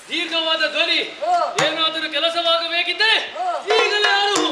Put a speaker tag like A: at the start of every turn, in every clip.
A: ದೀರ್ಘವಾದ ಧ್ವನಿ. ಏನಾದರೂ ಕೆಲಸವಾಗಬೇಕಿದ್ದರೆ ಈಗಲೇ ಆರು.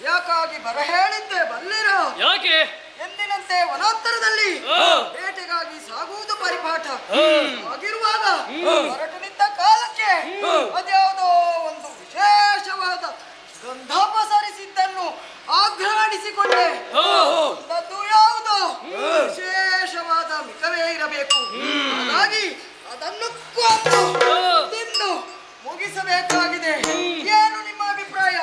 B: ಯಾಕಾಗಿ ಬರ ಹೇಳಿದ್ದೆ ಬಲ್ಲಿರೋ?
A: ಯಾಕೆ?
B: ಎಂದಿನಂತೆ ವನಾಂತರದಲ್ಲಿ ಬೇಟೆಗಾಗಿ ಸಾಗುವುದು ಪರಿಪಾಠ ಆಗಿರುವಾಗ ಹೊರಟು ನಿಂತ ಕಾಲಕ್ಕೆ ಅದ್ಯಾವುದೋ ಒಂದು ವಿಶೇಷವಾದ ಗಂಧಾಪಸರಿಸಿದ್ದನ್ನು ಆಗ್ರಹಿಸಿಕೊಂಡೆ. ಅದು ಯಾವುದೋ ವಿಶೇಷವಾದ ಮಿಕವೇ ಇರಬೇಕು. ಹಾಗಾಗಿ ಅದನ್ನು ಕೊಂದು ತಿಂದು ಮುಗಿಸಬೇಕಾಗಿದೆ. ಏನು ನಿಮ್ಮ ಅಭಿಪ್ರಾಯ?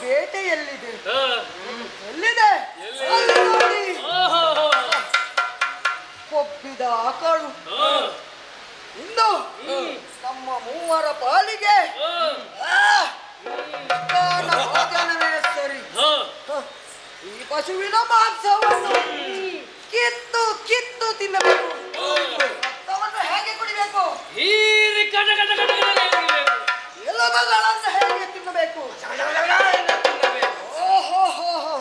B: ಬೇಟೆ ಎಲ್ಲಿದೆ
A: ಹಾ.
B: ಎಲ್ಲಿದೆ
A: ಎಲ್ಲಿ?
B: ಅಲ್ಲಿ ನೋಡಿ
A: ಆಹಾ.
B: ಕೊಬ್ಬಿದ ಆಕಳು
A: ಹಾ.
B: ಇಂದು ನಮ್ಮ ಮೂವರ ಪಾಲಿಗೆ
A: ಹಾ.
B: ಇಷ್ಟಾನ ಭೋಜನವೇ ಸರಿ
A: ಹಾ.
B: ಈ ಪಶುವಿನ ಮಾಂಸವನ್ನು ಕಿತ್ತು ಕಿತ್ತು ತಿನ್ನಬೇಕು ರಕ್ತವನ್ನು ಹೇಗೆ ಕುಡಿಬೇಕು
A: ಹೀರಿ ಕಟ ಕಟ ಕಟ ಕಟ ಎರಿಬೇಕು.
B: ಎಲುಬುಗಳನ್ನು ಹೇಗೆ ತಿನ್ನಬೇಕು ಓಹೋ
A: ಹಾ.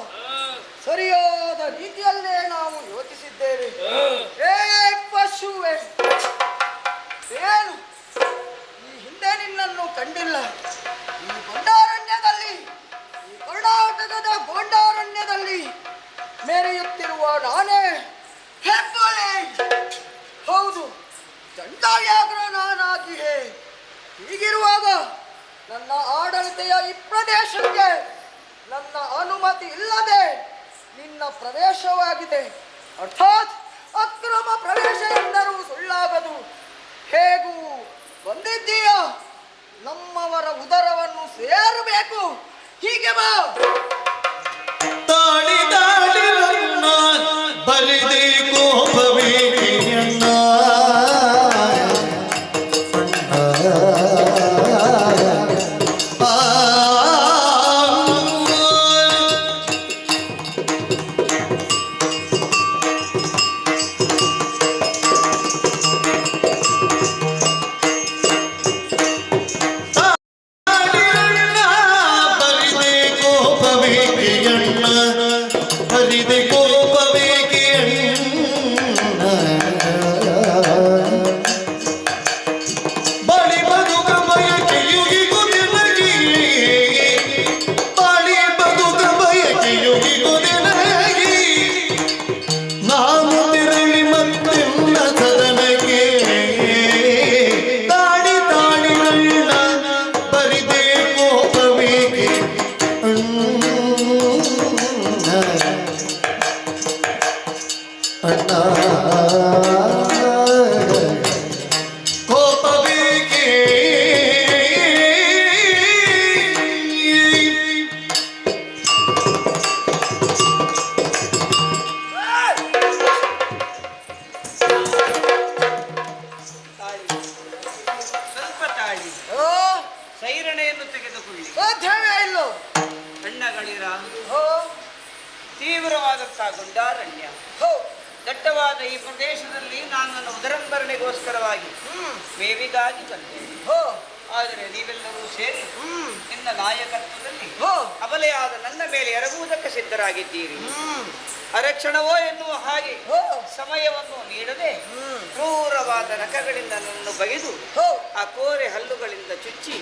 B: ಸರಿಯಾದ ರೀತಿಯಲ್ಲೇ ನಾವು ಯೋಚಿಸಿದ್ದೇವೆ
A: ಹಾ.
B: ಏ ಪಶುವೆ ಏನು ಈ ಹಿಂದೆ ನಿನ್ನನ್ನು ಕಂಡಿಲ್ಲ ಈ ಗೊಂಡಾರಣ್ಯದಲ್ಲಿ ಈ ಕರ್ನಾಟಕದ ಗೊಂಡಾರಣ್ಯದಲ್ಲಿ ಮೆರೆಯುತ್ತಿರುವ ನಾನೇ ಹೆಬ್ಬುಲಿ ಹೌದು ಚಂಡಾಯಾಗ್ರ ನಾನಾಗಿಯೇ ಹೀಗಿರುವಾಗ ನನ್ನ ಆಡಳಿತೆಯ ಈ ಪ್ರದೇಶಕ್ಕೆ ನನ್ನ ಅನುಮತಿ ಇಲ್ಲದೆ ನಿನ್ನ ಪ್ರವೇಶವಾಗಿದೆ ಅರ್ಥಾತ್ ಅಕ್ರಮ ಪ್ರವೇಶ ಎಂದರೂ ಸುಳ್ಳಾಗದು ಹೇಗೂ ಬಂದಿದ್ದೀಯ ನಮ್ಮವರ ಉದರವನ್ನು ಸೇರಬೇಕು ಹೀಗೆ ಬಾ
C: ತಾಳಿ ತಾಳಿ ನನ್ನ ಬರಿದೆ ಕೋಪವೇ ಅಣ್ಣ ಹರಿದೆ ಕೋಪವೇಕೆ ಅಣ್ಣ ಬಳಿ ಬದುಕ ಬಯಕೆಯುಗಿಗೂ ನಿನಗೆ ಬಳಿ ಬದುಕ ಬಯಕೆಯುಗಿಗೂ ನಿನಗೆ ನಾನು ತಿರುಳಿ ಮತ್ತೆನ್ನ ಸದನಕ್ಕೆ ತಾಡಿ ತಾಡಿ ಅಣ್ಣ ಬರಿದೆ ಕೋಪವೇಕೆ ಅಣ್ಣ ಕೋಪವೇಕೆ
D: ಸ್ವಲ್ಪ ತಾಳಿ
B: ಓ
D: ಸೈರಣೆಯನ್ನು ತೆಗೆದುಕೊಳ್ಳಿ
B: ಸಾಧ್ಯವೇ ಇಲ್ಲೋ
D: ಅಣ್ಣಗಳಿರ
B: ಓ
D: ತೀವ್ರವಾದಂತಹ ಗುಂಡಾರಣ್ಯ
B: ಹೋ
D: ದಟ್ಟವಾದ ಈ ಪ್ರದೇಶದಲ್ಲಿ ನಾನು ನನ್ನ ಉದರಂಭರಣೆಗೋಸ್ಕರವಾಗಿ ಮೇವಿಗಾಗಿ ಬಂದೆ
B: ಹೋ
D: ಆದರೆ ನೀವೆಲ್ಲರೂ ಸೇರಿ ನಿನ್ನ ನಾಯಕತ್ವದಲ್ಲಿ
B: ಹೋ
D: ಅಬಲೆಯಾದ ನನ್ನ ಮೇಲೆ ಎರಗುವುದಕ್ಕೆ ಸಿದ್ಧರಾಗಿದ್ದೀರಿ ಅರಕ್ಷಣವೋ ಎನ್ನುವ ಹಾಗೆ
B: ಹೋ
D: ಸಮಯವನ್ನು ನೀಡದೆ ಕ್ರೂರವಾದ ನಖಗಳಿಂದ ನನ್ನನ್ನು ಬಗೆದು
B: ಹೋ
D: ಆ ಕೋರೆ ಹಲ್ಲುಗಳಿಂದ ಚುಚ್ಚಿ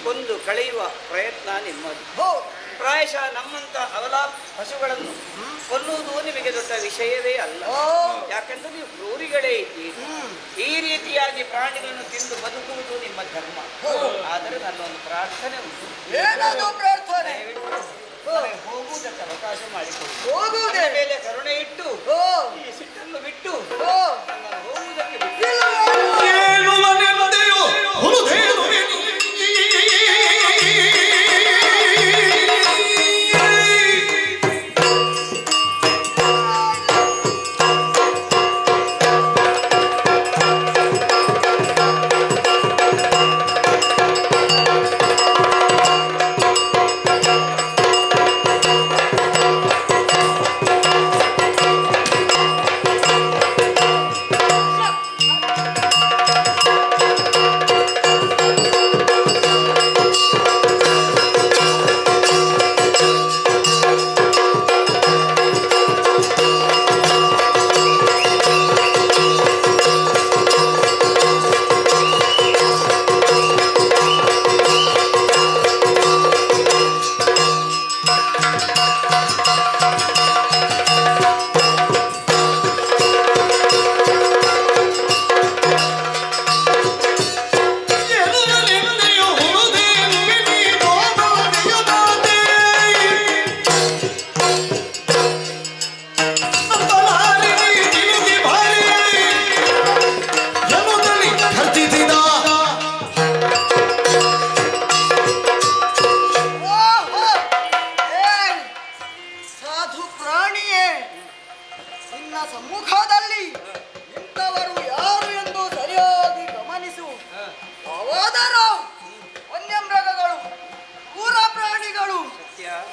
D: ಕೊಂದು ಕಳೆಯುವ ಪ್ರಯತ್ನ ನಿಮ್ಮದು
B: ಹೋ
D: ಪ್ರಾಯಶಃ ನಮ್ಮಂತ ಅವಲಾ ಪಶುಗಳನ್ನು ಕೊಲ್ಲುವುದು ನಿಮಗೆ ದೊಡ್ಡ ವಿಷಯವೇ ಅಲ್ಲ
B: ಓ
D: ಯಾಕೆಂದ್ರೆ ನೀವು ಕ್ರೂರಿಗಳೇ ಇದ್ದೀರಿ ಈ ರೀತಿಯಾಗಿ ಪ್ರಾಣಿಗಳನ್ನು ತಿಂದು ಬದುಕುವುದು ನಿಮ್ಮ ಧರ್ಮ ಆದರೆ ನನ್ನೊಂದು ಪ್ರಾರ್ಥನೆ ಉಂಟು
B: ಏನದು ಪ್ರಾರ್ಥನೆ
D: ದಯವಿಟ್ಟು ನನಗೆ ಹೋಗುವುದಕ್ಕೆ ಅವಕಾಶ ಮಾಡಿಕೊಡಿ
B: ಹೋಗುವುದೇ
D: ನನ್ನ ಮೇಲೆ ಕರುಣೆ ಇಟ್ಟು
B: ಓ
D: ಈ ಸಿಟ್ಟನ್ನು ಬಿಟ್ಟು
B: ಓ
D: ನನ್ನನ್ನು ಹೋಗುವುದಕ್ಕೆ ಬಿಟ್ಟು
B: ಇಲ್ಲ
C: ಹೇಳುವನೆಂದೆಯೋ ಹುರುದೇನು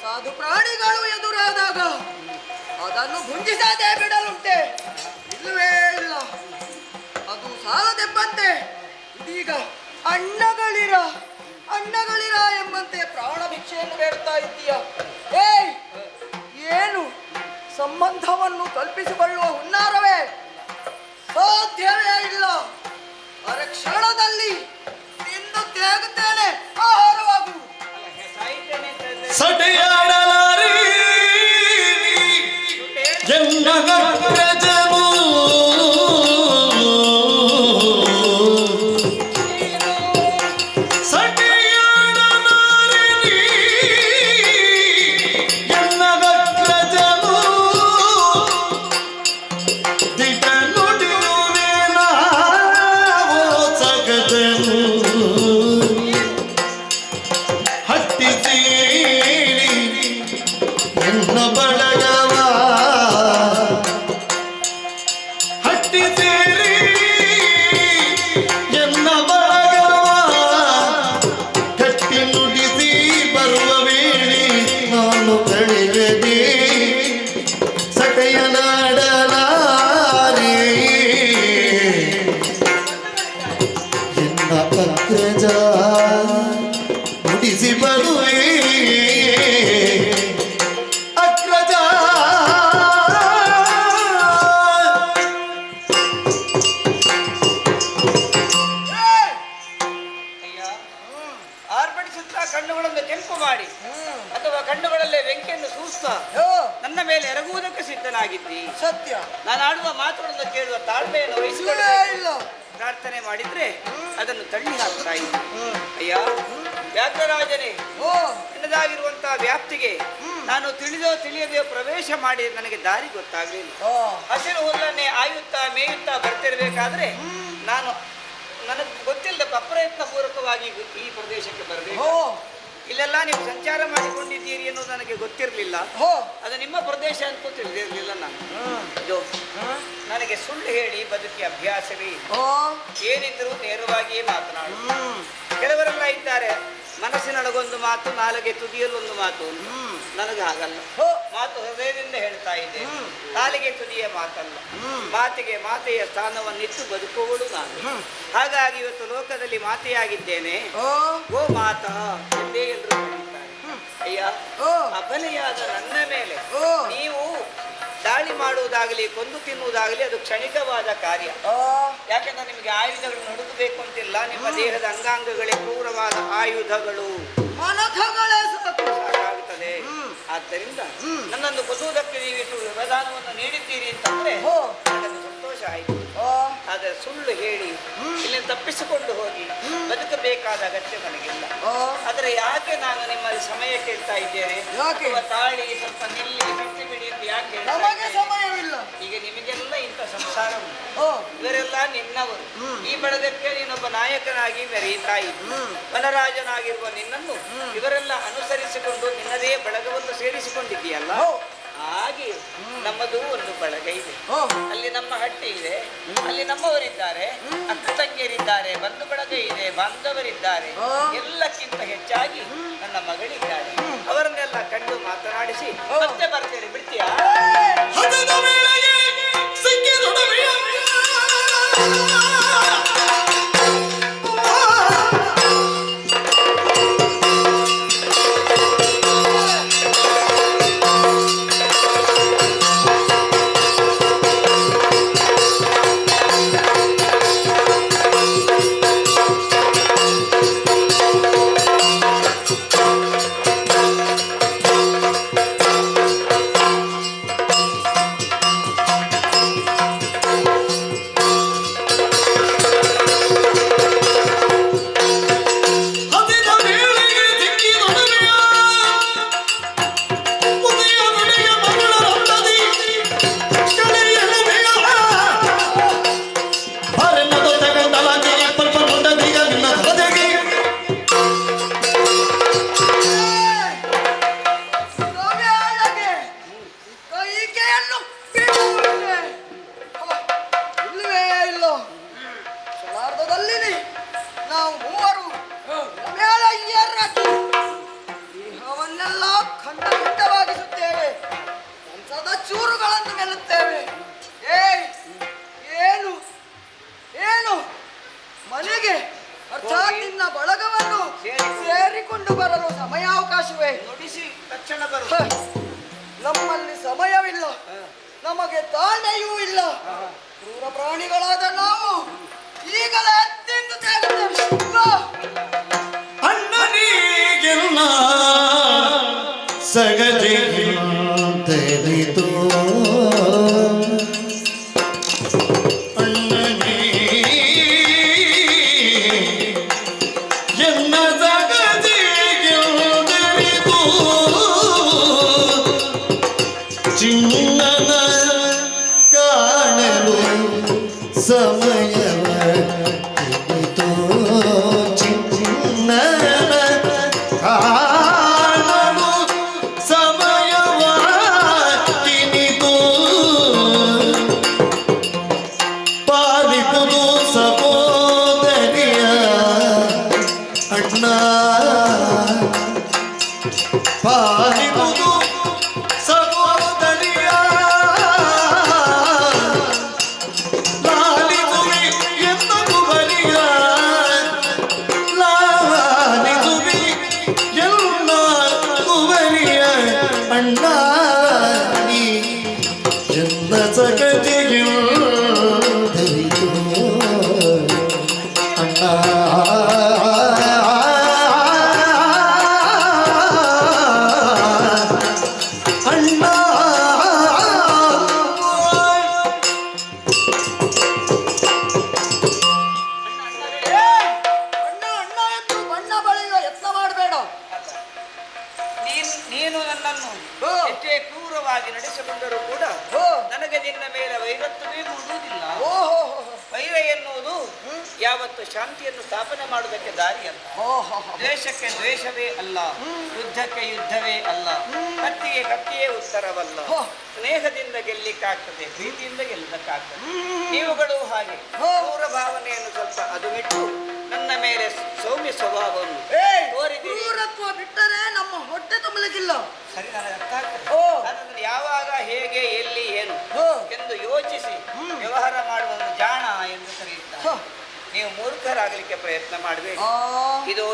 B: ಸಾಧು ಪ್ರಾಣಿಗಳು ಎದುರಾದಾಗ ಅದನ್ನು ಭುಂಜಿಸದೆ ಬಿಡಲುಂಟೆ? ಇಲ್ಲವೇ ಇಲ್ಲ. ಅದು ಸಾಲದೆಂಬಂತೆ ಇದೀಗ ಅಣ್ಣಗಳಿರ ಅಣ್ಣಗಳಿರ ಎಂಬಂತೆ ಪ್ರಾಣ ಭಿಕ್ಷೆಯನ್ನು ಬೇಡ್ತಾ ಇದ್ದೀಯ. ಏಯ್, ಏನು ಸಂಬಂಧವನ್ನು ಕಲ್ಪಿಸಿಕೊಳ್ಳುವ ಹುನ್ನಾರವೇ? ಸಾಧ್ಯವೇ ಇಲ್ಲ. ಅರೆ ಕ್ಷಣದಲ್ಲಿ ತಿಂದು ತೇಗುತ್ತೇನೆ. ಆಹಾರವಾಗು.
D: ಸಾಹಿತ್ಯನೇ ಅಂತ ಹೇಳಿದ್ರೆ
C: ಸಟೆಯಾಡಲಾರಿ ಎನ್ನ ಗಗ್ಗಜನು ಸಟೆಯಾಡಲಾರಿ ಎನ್ನ ಗಗ್ಗಜನು ದಿಟ ನುಡಿಯುವೇನೋ ಸಗದನು ಹಟ್ಟಿ ಸೇರಿ ಎನ್ನ ಬಳಗವ ಹಟ್ಟಿ ಸೇರಿ ಎನ್ನ ಬಳಗವ ಕಟ್ಟಿ ನುಡಿಸಿ ಬರುವ ವೇಳೆ ನಾನು ಕಳೆಯದೆ ಸಟೆಯ ನಾಡಲಾರೆ ಎನ್ನ ಅಗ್ರಜ ನುಡಿಸಿ ಬರುವೆ ಅಗ್ರಜ.
B: ಏಯ್!
D: ಅಯ್ಯ, ಆರ್ಭಟಿಸುತ್ತಾ ಕಣ್ಣುಗಳನ್ನು ಕೆಂಪು ಮಾಡಿ ಅಥವಾ ಕಣ್ಣುಗಳಲ್ಲೇ ಬೆಂಕಿಯನ್ನು ಸೂಸ್ತಾ
B: ಯೋ,
D: ನನ್ನ ಮೇಲೆ ಎರಗುವುದಕ್ಕೆ ಸಿದ್ಧನಾಗಿದ್ದಿ.
B: ಸತ್ಯ.
D: ನಾನು ಆಡುವ ಮಾತುಗಳನ್ನು ಕೇಳುವ ತಾಳ್ಮೆಯನ್ನು
B: ಇಲ್ಲವೇ
D: ವಹಿಸಿಕೊಳ್ಳಬೇಕು.
B: ಇಲ್ಲ.
D: ಪ್ರಾರ್ಥನೆ ಮಾಡಿದ್ರೆ ಅದನ್ನು ತಳ್ಳಿ ಹಾಕ್ತಾ ಇದ್ದೆ. ಅಯ್ಯ, ವ್ಯಾಘ್ರರಾಜನೇ,
B: ಓ,
D: ನಿನ್ನದಾಗಿರುವಂತಹ ವ್ಯಾಪ್ತಿಗೆ ನಾನು ತಿಳಿದೋ ತಿಳಿಯದೆಯೋ ಪ್ರವೇಶ ಮಾಡಿ ನನಗೆ ದಾರಿ ಗೊತ್ತಾಗಲಿಲ್ಲ.
B: ಓ,
D: ಹಸಿರು ಹುಲ್ಲನ್ನೇ ಆಯುತ್ತಾ ಮೇಯುತ್ತಾ ಬರ್ತಿರ್ಬೇಕಾದ್ರೆ ನನಗೆ ಗೊತ್ತಿಲ್ಲದ ಅಪ್ರಯತ್ನ ಪೂರ್ವಕವಾಗಿ ಈ ಪ್ರದೇಶಕ್ಕೆ ಬರಬೇಕು.
B: ಓ,
D: ಇಲ್ಲೆಲ್ಲ ನೀವು ಸಂಚಾರ ಮಾಡಿಕೊಂಡಿದ್ದೀರಿ ಅನ್ನೋದು ನನಗೆ ಗೊತ್ತಿರಲಿಲ್ಲ.
B: ಓ,
D: ಅದು ನಿಮ್ಮ ಪ್ರದೇಶ ಅಂತ ತಿಳಿದಿರಲಿಲ್ಲ ನಾನು. ಇದು ನನಗೆ ಸುಳ್ಳು ಹೇಳಿ ಬದುಕಿ ಅಭ್ಯಾಸವೇ ಇಲ್ಲ.
B: ಓ,
D: ಏನಿದ್ರು ನೇರವಾಗಿಯೇ ಮಾತನಾಡು. ಕೆಲವರೆಲ್ಲ ಇದ್ದಾರೆ, ಮನಸ್ಸಿನೊಳಗೊಂದು ಮಾತು, ನಾಲಿಗೆ ತುದಿಯಲ್ಲೊಂದು ಮಾತು ಅಂತ. ನನಗೆ ಹಾಗಲ್ಲ.
B: ಓ,
D: ಮಾತು ಹೃದಯದಿಂದ ಹೇಳ್ತಾ ಇದೆ, ನಾಲಿಗೆ ತುದಿಯ ಮಾತಲ್ಲ. ಮಾತಿಗೆ ಮಾತೆಯ ಸ್ಥಾನವನ್ನಿಟ್ಟು ಬದುಕುವಳು ನಾನು. ಹಾಗಾಗಿ ಇವತ್ತು ಲೋಕದಲ್ಲಿ ಮಾತೆಯಾಗಿದ್ದೇನೆ.
B: ಓ,
D: ಗೋ ಮಾತಾ ಎಂದೇ ಎಲ್ಲರೂ ಕರೀತಾರೆ. ಅಯ್ಯ,
B: ಓ,
D: ಅಬಲೆಯಾದ ನನ್ನ ಮೇಲೆ
B: ಓ,
D: ನೀವು ದಾಳಿ ಮಾಡುವುದಾಗಲಿ ಕೊಂದು ತಿನ್ನುವುದಾಗಲಿ ಅದು ಕ್ಷಣಿಕವಾದ ಕಾರ್ಯ.
B: ಓ,
D: ಯಾಕೆಂದ್ರೆ ನಿಮಗೆ ಆಯುಧಗಳನ್ನು ಹುಡುಕಬೇಕು ಅಂತಿಲ್ಲ. ನಿಮ್ಮ ದೇಹದ ಅಂಗಾಂಗಗಳೇ ಕ್ರೂರವಾದ ಆಯುಧಗಳು
B: ಮನಧಗಳೇ ಸಾಕು.
D: ಸಾಕಾಗುತ್ತದೆ. ಆದ್ದರಿಂದ ನನ್ನನ್ನು ಕೊಲ್ಲುವುದಕ್ಕೆ ನೀವಿಷ್ಟು ವ್ಯವಧಾನವನ್ನು ನೀಡಿದ್ದೀರಿ ಅಂತಂದ್ರೆ
B: ಓ,
D: ನನಗೆ ಸಂತೋಷ ಆಯಿತು.
B: ಓ,
D: ಆದರೆ ಸುಳ್ಳು ಹೇಳಿ ಇಲ್ಲಿ ತಪ್ಪಿಸಿಕೊಂಡು ಹೋಗಿ ಬದುಕಬೇಕಾದ ಅಗತ್ಯ ನನಗಿಲ್ಲ.
B: ಓ,
D: ಆದರೆ ಯಾಕೆ ನಾನು ನಿಮ್ಮಲ್ಲಿ ಸಮಯ ಕೇಳ್ತಾ ಇದ್ದೇನೆ?
B: ಯಾಕೆ?
D: ಅಥವಾ ತಾಳಿ ಸ್ವಲ್ಪ ನಿಲ್ಲಿ ಬಿಟ್ಟು ಬಿಡಿ ಅಂತ ಯಾಕೆ ಹೇಳ್ತಾ
B: ನಮಗೆ
D: ಇದ್ದೇನೆ?
B: ಸಮಯವಿಲ್ಲ.
D: ಈಗ ನಿಮಗೆಲ್ಲ ಇಂಥ ಸಂಸಾರ ಉಂಟು.
B: ಓ,
D: ಇವರೆಲ್ಲ ನಿನ್ನವರು. ಈ ಬಳಗಕ್ಕೆ ನೀನೊಬ್ಬ ನಾಯಕನಾಗಿ ಮೆರೆಯುತ್ತಾ ಇದ್ದ ವನರಾಜನಾಗಿರುವ ನಿನ್ನನ್ನು ಇವರೆಲ್ಲ ಅನುಸರಿಸಿಕೊಂಡು ನಿನ್ನದೇ ಬಳಗವನ್ನು ಸೇರಿಸಿಕೊಂಡಿದ್ದೀಯಲ್ಲ.
B: ಓ,
D: ಹಾಗೆ ನಮ್ಮದು ಒಂದು ಬಳಗ ಇದೆ.
B: ಓ,
D: ಅಲ್ಲಿ ನಮ್ಮ ಹಟ್ಟಿ ಇದೆ, ಅಲ್ಲಿ ನಮ್ಮವರಿದ್ದಾರೆ, ಅಕ್ಕ ತಂಗಿಯರಿದ್ದಾರೆ, ಬಂಧು ಬಳಗ ಇದೆ, ಬಾಂಧವರಿದ್ದಾರೆ.
B: ಆ.
D: ಎಲ್ಲಕ್ಕಿಂತ ಹೆಚ್ಚಾಗಿ ನನ್ನ ಮಗಳಿದ್ದಾರೆ. ಅವರನ್ನೆಲ್ಲ ಕಂಡು ಮಾತನಾಡಿಸಿ ಮತ್ತೆ ಬರ್ತೇನೆ. ಬಿಡ್ತೀಯಾ?
C: ಹದದ ವೇಳೆಗೆ ಸಿಕ್ಕಿದೊಡವೆಯ
B: ಸಮಯಾವಕಾಶವೇ
D: ನುಡಿಸಿ ತಕ್ಷಣ ಬರು.
B: ಹ, ನಮ್ಮಲ್ಲಿ ಸಮಯವಿಲ್ಲ, ನಮಗೆ ತಾಳ್ಮೆಯೂ ಇಲ್ಲ. ಕ್ರೂರ ಪ್ರಾಣಿಗಳಾದ ನಾವು ಈಗಲೇ ತಿಂದು ತೇಗುತ್ತೇವೆ.
C: ಅಣ್ಣನಿಗೆಲ್ಲ ಸಗಜಿಗಿಂತೆನಿತು ಅಣ್ಣನೇ ಎನ್ನ ಸಗಜಿಗಿಂತೆನಿತು ಚಿನ್ನನ ಕಾಣಲು ಸಮಯವ ತಿನ್ನಿತು ಚಿನ್ನನ ಕಾಣಲು ಸಮಯವ ತಿನ್ನಿತು ಪಾಲಿಪುದು ಸಹೋದರಿಯ ಅಣ್ಣ ಪಾಲಿಪುದು ಸಹೋದರಿಯ ಲಾಲಿಸುವಿ ಎಂದೂ ಬರಿಯ ಲಾಲಿಸುವಿ ಎಲ್ಲ ಕುವರಿಯ ಅಣ್ಣ ನೀ ಎಲ್ಲ ಸಗಜಿಗೆ ಧರಿತು ಅಣ್ಣ ಅಣ್ಣ
B: ಅಣ್ಣ ಅಣ್ಣ ಎಂದು ಬಣ್ಣ ಬಳಿಯುವ ಯತ್ನ ಮಾಡಬೇಡ.
D: ನೀನು ನನ್ನನ್ನು
B: ಹೋ.
D: ಎಷ್ಟೇ ಕ್ರೂರವಾಗಿ ನಡೆಸಿಕೊಂಡರೂ ಕೂಡ
B: ಹೋ.
D: ನನಗೆ ನಿನ್ನ ಮೇಲೆ ವೈರತ್ವವೇ ಮೂಡುವುದಿಲ್ಲ.
B: ಓಹೋ
D: ವೈರ ಎನ್ನುವುದು ಯಾವತ್ತು ಶಾಂತಿಯನ್ನು ಸ್ಥಾಪನೆ ಮಾಡುವುದಕ್ಕೆ ದಾರಿಯಲ್ಲ. ದ್ವೇಷಕ್ಕೆ ದ್ವೇಷವೇ ಅಲ್ಲ, ಯುದ್ಧಕ್ಕೆ ಯುದ್ಧವೇ ಅಲ್ಲ, ಕತ್ತಿಗೆ ಕತ್ತಿಯೇ ಉತ್ತರವಲ್ಲ.
B: ಹೋ.
D: ಸ್ನೇಹದಿಂದ ಗೆಲ್ಲಿಕ್ಕಾಗ್ತದೆ, ಪ್ರೀತಿಯಿಂದ ಗೆಲ್ಲಕ್ಕಾಗ್ತದೆ. ನೀವುಗಳು ಹಾಗೆ
B: ಹೋ.
D: ಕ್ರೂರ ಭಾವನೆಯನ್ನು ಸ್ವಲ್ಪ ಅದು ಬಿಟ್ಟು ನನ್ನ ಮೇಲೆ ಸೌಮ್ಯ ಸ್ವಭಾವವನ್ನು ತೋರಿದ್ದೀರಿ.
B: ಕ್ರೂರತ್ವ ಬಿಟ್ಟರೆ ನಮ್ಮ ಹೊಟ್ಟೆ ತುಂಬಲಿಕ್ಕಿಲ್ಲ.
D: ಸರಿ, ನನಗೆ ಅರ್ಥ ಆಗ್ತದೆ.
B: ಓ.
D: ಅದನ್ನು ಯಾವಾಗ, ಹೇಗೆ, ಎಲ್ಲಿ, ಏನು
B: ಹೋ.
D: ಎಂದು ಯೋಚಿಸಿ ವ್ಯವಹಾರ ಮಾಡುವನ್ನು ಜಾಣ ಎಂದು ಕರೆಯುತ್ತಾರೆ.
B: ಹೋ.
D: ನೀವು ಮೂರ್ಖರಾಗಲಿಕ್ಕೆ ಪ್ರಯತ್ನ ಮಾಡಬೇಕು.
B: ಆ,
D: ಇದು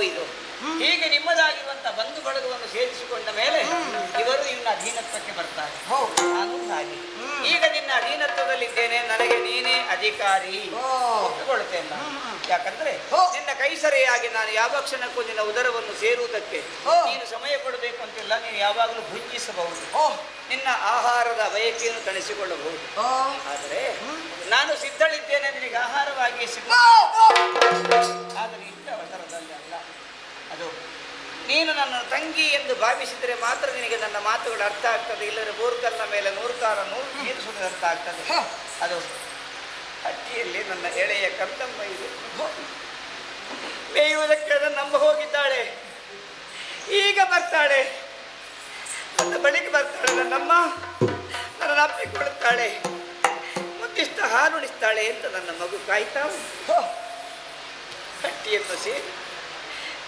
D: ಹೀಗೆ ನಿಮ್ಮದಾಗಿರುವಂತಹ ಬಂಧು ಬಳಗವನ್ನು ಸೇರಿಸಿಕೊಂಡ ಮೇಲೆ ಇವರು ನಿನ್ನ ಅಧೀನತ್ವಕ್ಕೆ ಬರ್ತಾರೆ.
B: ಹೌದು.
D: ನಾನು ಹಾಗೆ ಈಗ ನಿನ್ನ ಅಧೀನತ್ವದಲ್ಲಿದ್ದೇನೆ, ನನಗೆ ನೀನೇ ಅಧಿಕಾರಿ.
B: ಓ.
D: ಒಪ್ಪಿಕೊಳ್ಳುತ್ತೇನೆ ನಾನು. ಯಾಕಂದ್ರೆ
B: ಹೋ.
D: ನಿನ್ನ ಕೈಸರೆಯಾಗಿ ನಾನು ಯಾವ ಕ್ಷಣಕ್ಕೂ ನಿನ್ನ ಉದರವನ್ನು ಸೇರುವುದಕ್ಕೆ
B: ಹೋ.
D: ನೀನು ಸಮಯ ಕೊಡಬೇಕು ಅಂತಿಲ್ಲ. ನೀನು ಯಾವಾಗಲೂ ಭುಂಜಿಸಬಹುದು,
B: ಓ,
D: ನಿನ್ನ ಆಹಾರದ ಬಯಕೆಯನ್ನು ತಣಿಸಿಕೊಳ್ಳಬಹುದು.
B: ಆ,
D: ಆದರೆ ನಾನು ಸಿದ್ಧಳಿದ್ದೇನೆ ನಿನಗೆ ಆಹಾರವಾಗಿ ಸಿಗ.
B: ಆ, ಆ.
D: ಆದರೆ ಇಂಥ ಅವಸರದಲ್ಲಿ ಅಲ್ಲ. ಅದು ನೀನು ನನ್ನ ತಂಗಿ ಎಂದು ಭಾವಿಸಿದರೆ ಮಾತ್ರ ನಿನಗೆ ನನ್ನ ಮಾತುಗಳು ಅರ್ಥ ಆಗ್ತದೆ. ಇಲ್ಲದ್ರೆ ಮೂರ್ಖನ ಮೇಲೆ ನೂರ್ಕಾರ ನೂರು ತೀರಿಸುವುದು ಅರ್ಥ ಆಗ್ತದೆ.
B: ಹ.
D: ಅದು ಅಟ್ಟಿಯಲ್ಲಿ ನನ್ನ ಎಳೆಯ ಕಂದಮ್ಮ ಇದೆ. ಮೇಯುವುದಕ್ಕೆ ನನ್ನಮ್ಮ ಹೋಗಿದ್ದಾಳೆ, ಈಗ ಬರ್ತಾಳೆ. ನನ್ನ ಬಳಿಗೆ ಬರ್ತಾಳೆ ನನ್ನಮ್ಮ, ನನ್ನ ಅಪ್ಪಿಕೊಳ್ಳುತ್ತಾಳೆ, ಮುದ್ದಿಸ್ತಾ ಹಾಲುಣಿಸ್ತಾಳೆ ಅಂತ ನನ್ನ ಮಗು ಕಾಯ್ತಾ
B: ಹ.
D: ಹಟ್ಟಿಯನ್ನು ಸೇರಿ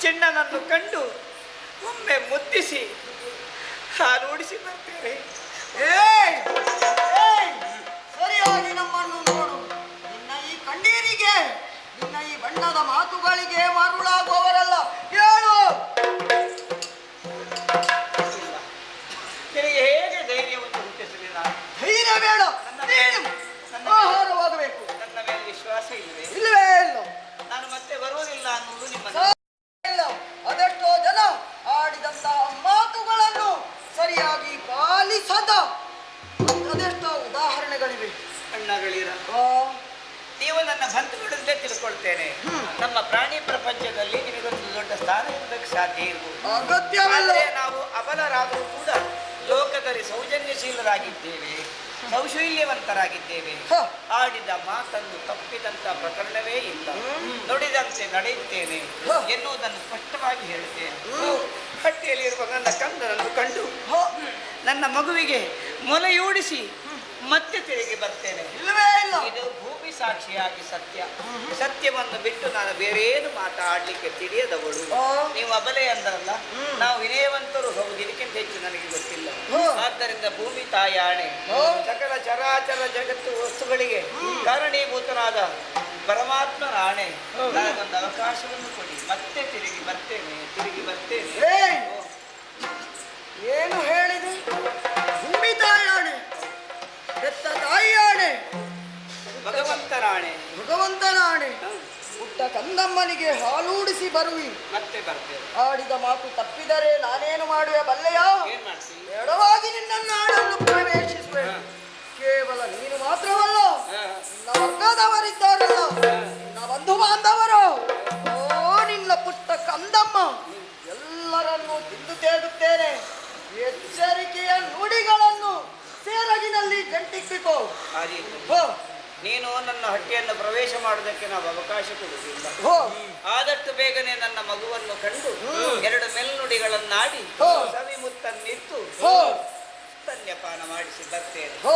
D: ಚಿಣ್ಣನನ್ನು ಕಂಡು ಒಮ್ಮೆ ಮುದ್ದಿಸಿ ಹಾಲು ಉಡಿಸಿ ಬರ್ತೇನೆ.
B: ಏಯ್! ಏಯ್! ಸರಿಯಾಗಿ ನಮ್ಮನ್ನು ನೋಡು. ನಿನ್ನ ಈ ಕಣ್ಣೀರಿಗೆ, ನಿನ್ನ ಈ ಬಣ್ಣದ ಮಾತುಗಳಿಗೆ ಮರುಳಾಗುವವರಲ್ಲ. ಹೇಳು.
D: ಇಲ್ಲ. ನಿನಗೆ ಹೇಗೆ ಧೈರ್ಯವನ್ನು ಹುಟ್ಟಿಸಲಿ ನಾನು?
B: ಧೈರ್ಯ ಬೇಡ, ಆಹಾರವಾಗಬೇಕು.
D: ನನ್ನ ಮೇಲೆ ವಿಶ್ವಾಸ ಇಲ್ಲವೇ?
B: ಇಲ್ಲವೇ ಇಲ್ಲ.
D: ನಾನು ಮತ್ತೆ ಬರುವುದಿಲ್ಲ ಅನ್ನುವುದು ನಿಮ್ಮ
B: ಇಲ್ಲ. ಅದೆಷ್ಟೋ ಜನ ಆಡಿದಂತಹ ಮಾತುಗಳನ್ನು ಸರಿಯಾಗಿ ಪಾಲಿಸದ ಅದೆಷ್ಟೋ ಉದಾಹರಣೆಗಳಿವೆ.
D: ಅಣ್ಣಗಳಿರ.
B: ಆ,
D: ನೀವು ನನ್ನ ಬಂಧುಗಳಿಂದ ತಿಳ್ಕೊಳ್ತೇನೆ. ನಮ್ಮ ಪ್ರಾಣಿ ಪ್ರಪಂಚದಲ್ಲಿ ನಿಮಗೊಂದು ದೊಡ್ಡ ಸ್ಥಾನ ಇರಬೇಕು, ಸಾಧ್ಯ ಇರಬಹುದು.
B: ಅಗತ್ಯವಿಲ್ಲ.
D: ಆದರೆ ನಾವು ಅಬಲರಾದರೂ ಕೂಡ ಲೋಕದಲ್ಲಿ ಸೌಜನ್ಯಶೀಲರಾಗಿದ್ದೇವೆ, ಸೌಶೀಲ್ಯವಂತರಾಗಿದ್ದೇವೆ.
B: ಹ.
D: ಆಡಿದ ಮಾತನ್ನು ತಪ್ಪಿದಂತ ಪ್ರಕರಣವೇ ಇಲ್ಲ. ನುಡಿದಂತೆ ನಡೆಯುತ್ತೇನೆ
B: ಹ.
D: ಎನ್ನುವುದನ್ನು ಸ್ಪಷ್ಟವಾಗಿ ಹೇಳುತ್ತೇನೆ. ಹಟ್ಟಿಯಲ್ಲಿರುವ ನನ್ನ ಕಂದನನ್ನು ಕಂಡು
B: ಹ.
D: ನನ್ನ ಮಗುವಿಗೆ ಮೊಲೆಯೂಡಿಸಿ ಮತ್ತೆ ತಿರುಗಿ ಬರ್ತೇನೆ.
B: ಇಲ್ಲವೇ ಇಲ್ಲ.
D: ಇದು ಭೂಮಿ ಸಾಕ್ಷಿಯಾಗಿ ಸತ್ಯ. ಸತ್ಯವನ್ನು ಬಿಟ್ಟು ನಾನು ಬೇರೇನು ಮಾತಾಡ್ಲಿಕ್ಕೆ ತಿಳಿಯದವಳು. ನೀವು ಅಬಲೆ ಅಂದ್ರಲ್ಲ, ನಾವು ವಿನಯವಂತರು ಹೌದು, ಇದಕ್ಕಿಂತ ಹೆಚ್ಚು ನನಗೆ ಗೊತ್ತಿಲ್ಲ. ಆದ್ದರಿಂದ ಭೂಮಿ ತಾಯಾಣೆ, ಸಕಲ ಚರಾಚರ ಜಗತ್ತು ವಸ್ತುಗಳಿಗೆ ಕಾರಣೀಭೂತನಾದ ಪರಮಾತ್ಮನ ಆಣೆ, ನನಗೊಂದು ಅವಕಾಶವನ್ನು ಕೊಡಿ, ಮತ್ತೆ ತಿರುಗಿ ಬರ್ತೇನೆ.
B: ಏಯ್! ಕಂದಮ್ಮನಿಗೆ ಹಾಲೂಡಿಸಿ ಬರುವಿ.
D: ಮತ್ತೆ ಬರ್ತೇವೆ.
B: ಆಡಿದ ಮಾತು ತಪ್ಪಿದರೆ ನಾನೇನು ಮಾಡುವೆ ಬಲ್ಲೆಯ?
D: ಏನ್ ಮಾಡ್ತೀವಿ?
B: ಎಡವಾಗಿ ನಿನ್ನ ನಾಡನ್ನು ಪ್ರವೇಶಿಸುವೆ. ಕೇವಲ ನೀನು ಮಾತ್ರವಲ್ಲ, ನಿನ್ನ ವರ್ಗದವರಿದ್ದಾರಲ್ಲ, ನಿನ್ನ ಬಂಧು ಬಾಂಧವರು, ಓ ನಿನ್ನ ಪುಟ್ಟ ಕಂದಮ್ಮ, ಎಲ್ಲರನ್ನೂ ತಿಂದು ತೇಗುತ್ತೇನೆ. ಎಚ್ಚರಿಕೆಯ ನುಡಿಗಳನ್ನು ಸೇರಗಿನಲ್ಲಿ ಗಂಟಿಕ್ಕಿಕೋ. ಹೋ
D: ನೀನು ನನ್ನ ಹಟ್ಟಿಯನ್ನು ಪ್ರವೇಶ ಮಾಡುವುದಕ್ಕೆ ನಾವು ಅವಕಾಶ ಕೊಡುವುದಿಲ್ಲ.
B: ಹೋ
D: ಆದಷ್ಟು ಬೇಗನೆ ನನ್ನ ಮಗುವನ್ನು ಕಂಡು ಎರಡು ಮೆಲ್ನುಡಿಗಳನ್ನಾಡಿ
B: ಹೋ.
D: ಸವಿ ಮುತ್ತನ್ನಿತ್ತು
B: ಹೋ
D: ಸ್ತನ್ಯಪಾನ ಮಾಡಿಸಿ ಬರ್ತೇನೆ.
B: ಹೋ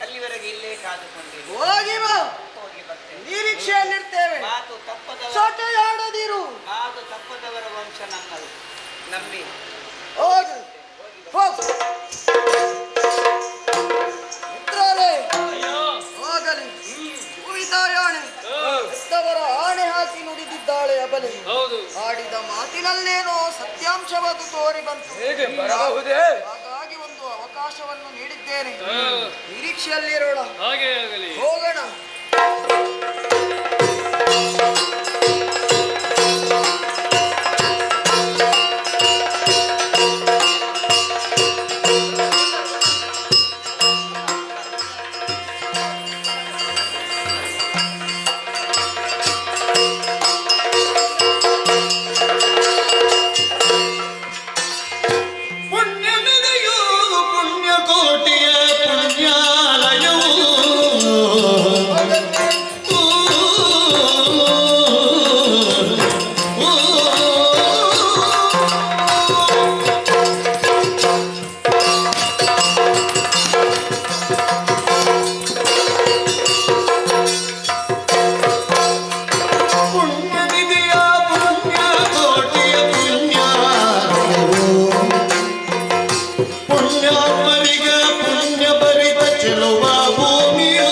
D: ಅಲ್ಲಿವರೆಗೆ ಇಲ್ಲೇ ಕಾದುಕೊಂಡಿರು.
B: ಹೋಗಿ ಬಾ,
D: ಹೋಗಿ ಬರ್ತೇನೆ.
B: ನಿರೀಕ್ಷೆಯಲ್ಲಿರ್ತೇವೆ.
D: ಮಾತು ತಪ್ಪದವರ
B: ಸೊಟೆಯಾಡದಿರು.
D: ಮಾತು ತಪ್ಪದವರ ವಂಶ ನನ್ನದು. ನಂಬಿ
B: ಹೋಗು ಹೋಗು ಮಿತ್ರರೇ,
A: ಅಯ್ಯೋ
B: ಹೋಗಲಿ. ಭೂಮಿತಾಯಾಣೆ ಹೆತ್ತವರ ಆಣೆ ಹಾಕಿ ನುಡಿದಿದ್ದಾಳೆ ಅಬಲೆ.
A: ಹೌದು.
B: ಆಡಿದ ಮಾತಿನಲ್ಲೇನೋ ಸತ್ಯಾಂಶವಾದು ತೋರಿ ಬಂತು.
A: ಹೇಗೆ ಬರಬಹುದೇ?
B: ಹಾಗಾಗಿ ಒಂದು ಅವಕಾಶವನ್ನು ನೀಡಿದ್ದೇನೆ.
A: ಹಾ.
B: ನಿರೀಕ್ಷೆಯಲ್ಲಿರೋಣ.
A: ಹಾಗೆ ಆಗಲಿ.
B: ಹೋಗೋಣ.
C: ಪುಣ್ಯನಿದೆಯೋ ಪುಣ್ಯಕೋಟಿಯ ಪುಣ್ಯಾಲಯವು ಪುಣ್ಯನಿದೆಯ ಪುಣ್ಯಕೋಟಿಯ ಪುಣ್ಯಾಲಯವು ಪುಣ್ಯಾತ್ಮರಿಗೆ ಪುಣ್ಯ ಭರಿತ ಚೆಲುವ ಭೂಮಿಯು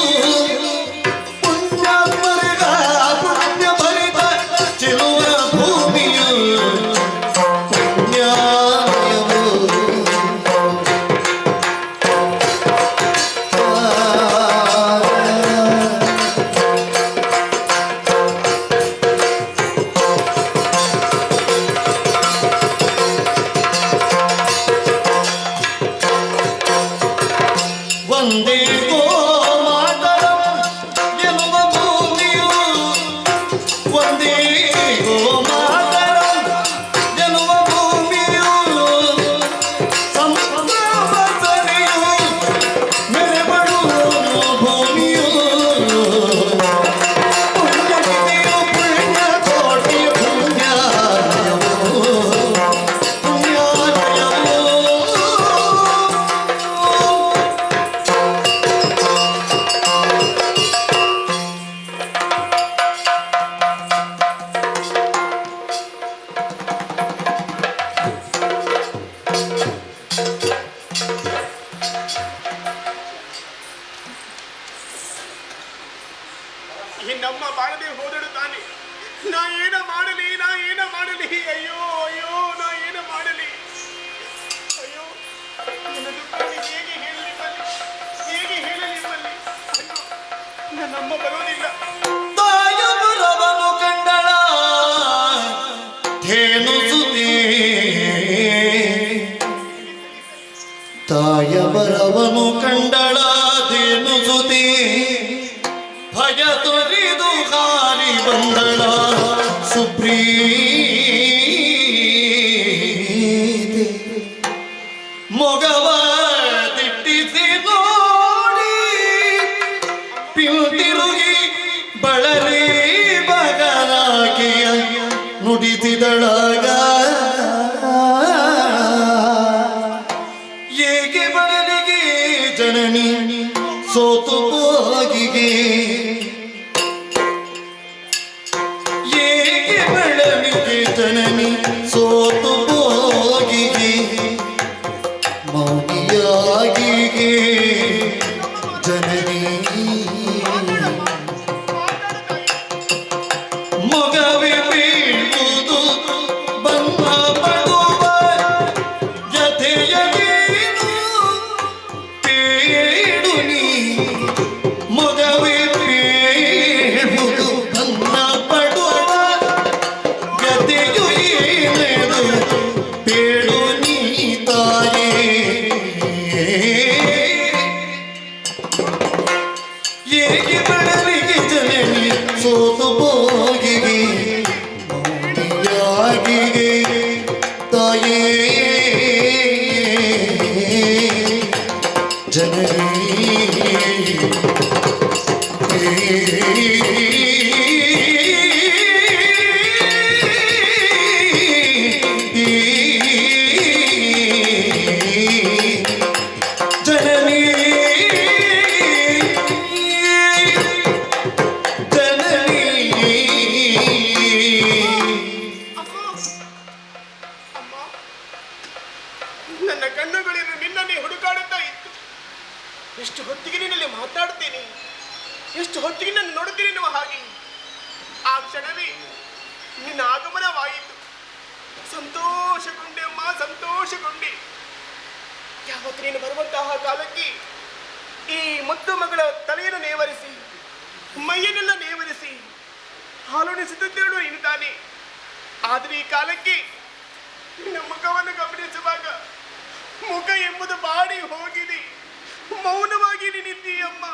C: ಪುಣ್ಯಾತ್ಮರಿಗ ಪುಣ್ಯ ಭರಿತ ಚೆಲುವ ಭೂಮಿಯು ಪುಣ್ಯಾಲಯವು ಒಂದೇ ಗೋಮಾತರಂ ಎನ್ನುವ ಭೂಮಿಯು ಒಂದೇ ಗೋಮಾತರಂ ಎನ್ನುವ ಭೂಮಿಯು ಸಂಭ್ರಮಸರಿಯು ಮೆರೆಬಡುವ ಭೂಮಿಯು ಪುಣ್ಯನಿಧಿಯು ಪುಣ್ಯಕೋಟಿಯ ಪುಣ್ಯಾಲಯವು ಪುಣ್ಯಾಲಯವು
E: ಈ ನಮ್ಮ ಬಾಳದೆ ಹೋದಳು ತಾನೆ. ನಾ ಏನ ಮಾಡಲಿ, ನಾ ಏನ ಮಾಡಲಿ? ಅಯ್ಯೋ ಅಯ್ಯೋ, ನಾ ಏನ ಮಾಡಲಿ? ಅಯ್ಯೋ, ನನ್ನ ದುಃಖವನ್ನು ಹೇಗೆ ಹೇಳಲಿ ಬಲ್ಲಿ, ಹೇಗೆ ಹೇಳಲಿ ಬಲ್ಲಿ? ಅಯ್ಯೋ, ನನ್ನಮ್ಮ ಬರೋದಿಲ್ಲ.
C: ತಾಯ ಬರವನು ಕಂಡಳ ಧೇನು ಸುದ್ದಿ ತಾಯ ಬರವನು ಕಂಡಳ ಧೇನು ಸುದ್ದಿ ಭಯ ತೊರೆದು ಹಾರಿ ಬಂದಳ ಸುಪ್ರೀತೆ ಮೊಗವ ದಿಟ್ಟಿಸಿ ನೋಡಿ ಪಿಂತಿರುಗಿ ಬಳಲಿ ಬಗಲಾಗಿಯ ನುಡಿಸಿದಳಾಗ ಏಕೆ ಬಳಲಿಗೆ ಜನನಿ ಸೋತು ಹೋಗಿಗೆ ಏಕೆ ಬಳಲಿಗೆ ಜನನಿ ಸೋತು ಹೋಗಿಗೆ ಮೌನಿಯಾಗಿಗೆ ಜನನಿ ಮೊಗವೇ ಬೀಳುವುದು ಬನ್ನ ಪಡುವ ಜತೆಯ ನೀನು ಪೇಡು ನೀ ಮೊಗವೇ
E: ನನ್ನ ಕಣ್ಣುಗಳಿಂದ ನಿನ್ನನ್ನೇ ಹುಡುಕಾಡುತ್ತಾ ಇತ್ತು. ಎಷ್ಟು ಹೊತ್ತಿಗೆ ನಿನ್ನಲ್ಲಿ ಮಾತಾಡ್ತೀನಿ, ಎಷ್ಟು ಹೊತ್ತಿಗೆ ನನ್ನ ನೋಡುತ್ತೀನಿ ಎನ್ನುವ ಹಾಗೆ ಆ ಕ್ಷಣವೇ ನಿನ್ನ ಆಗಮನವಾಯಿತು. ಸಂತೋಷಗೊಂಡೆ ಅಮ್ಮ, ಸಂತೋಷಗೊಂಡೆ. ಯಾವತ್ತು ನೀನು ಬರುವಂತಹ ಕಾಲಕ್ಕೆ ಈ ಮುದ್ದು ಮಗಳ ತಲೆಯನ್ನು ನೇವರಿಸಿ ಮೈಯನ್ನೆಲ್ಲ ನೇವರಿಸಿ ಹಾಲುಣಿಸುತ್ತಿದ್ದೇಳು ನೀನು ತಾನೆ. ಆದರೆ ಈ ಕಾಲಕ್ಕೆ ನಿನ್ನ ಮುಖವನ್ನು ಗಮನಿಸುವಾಗ ಮುಖ ಎಂಬುದು ಬಾಡಿ ಹೋಗಿದೆ. ಮೌನವಾಗಿ ನಿಂತೀಯಮ್ಮ.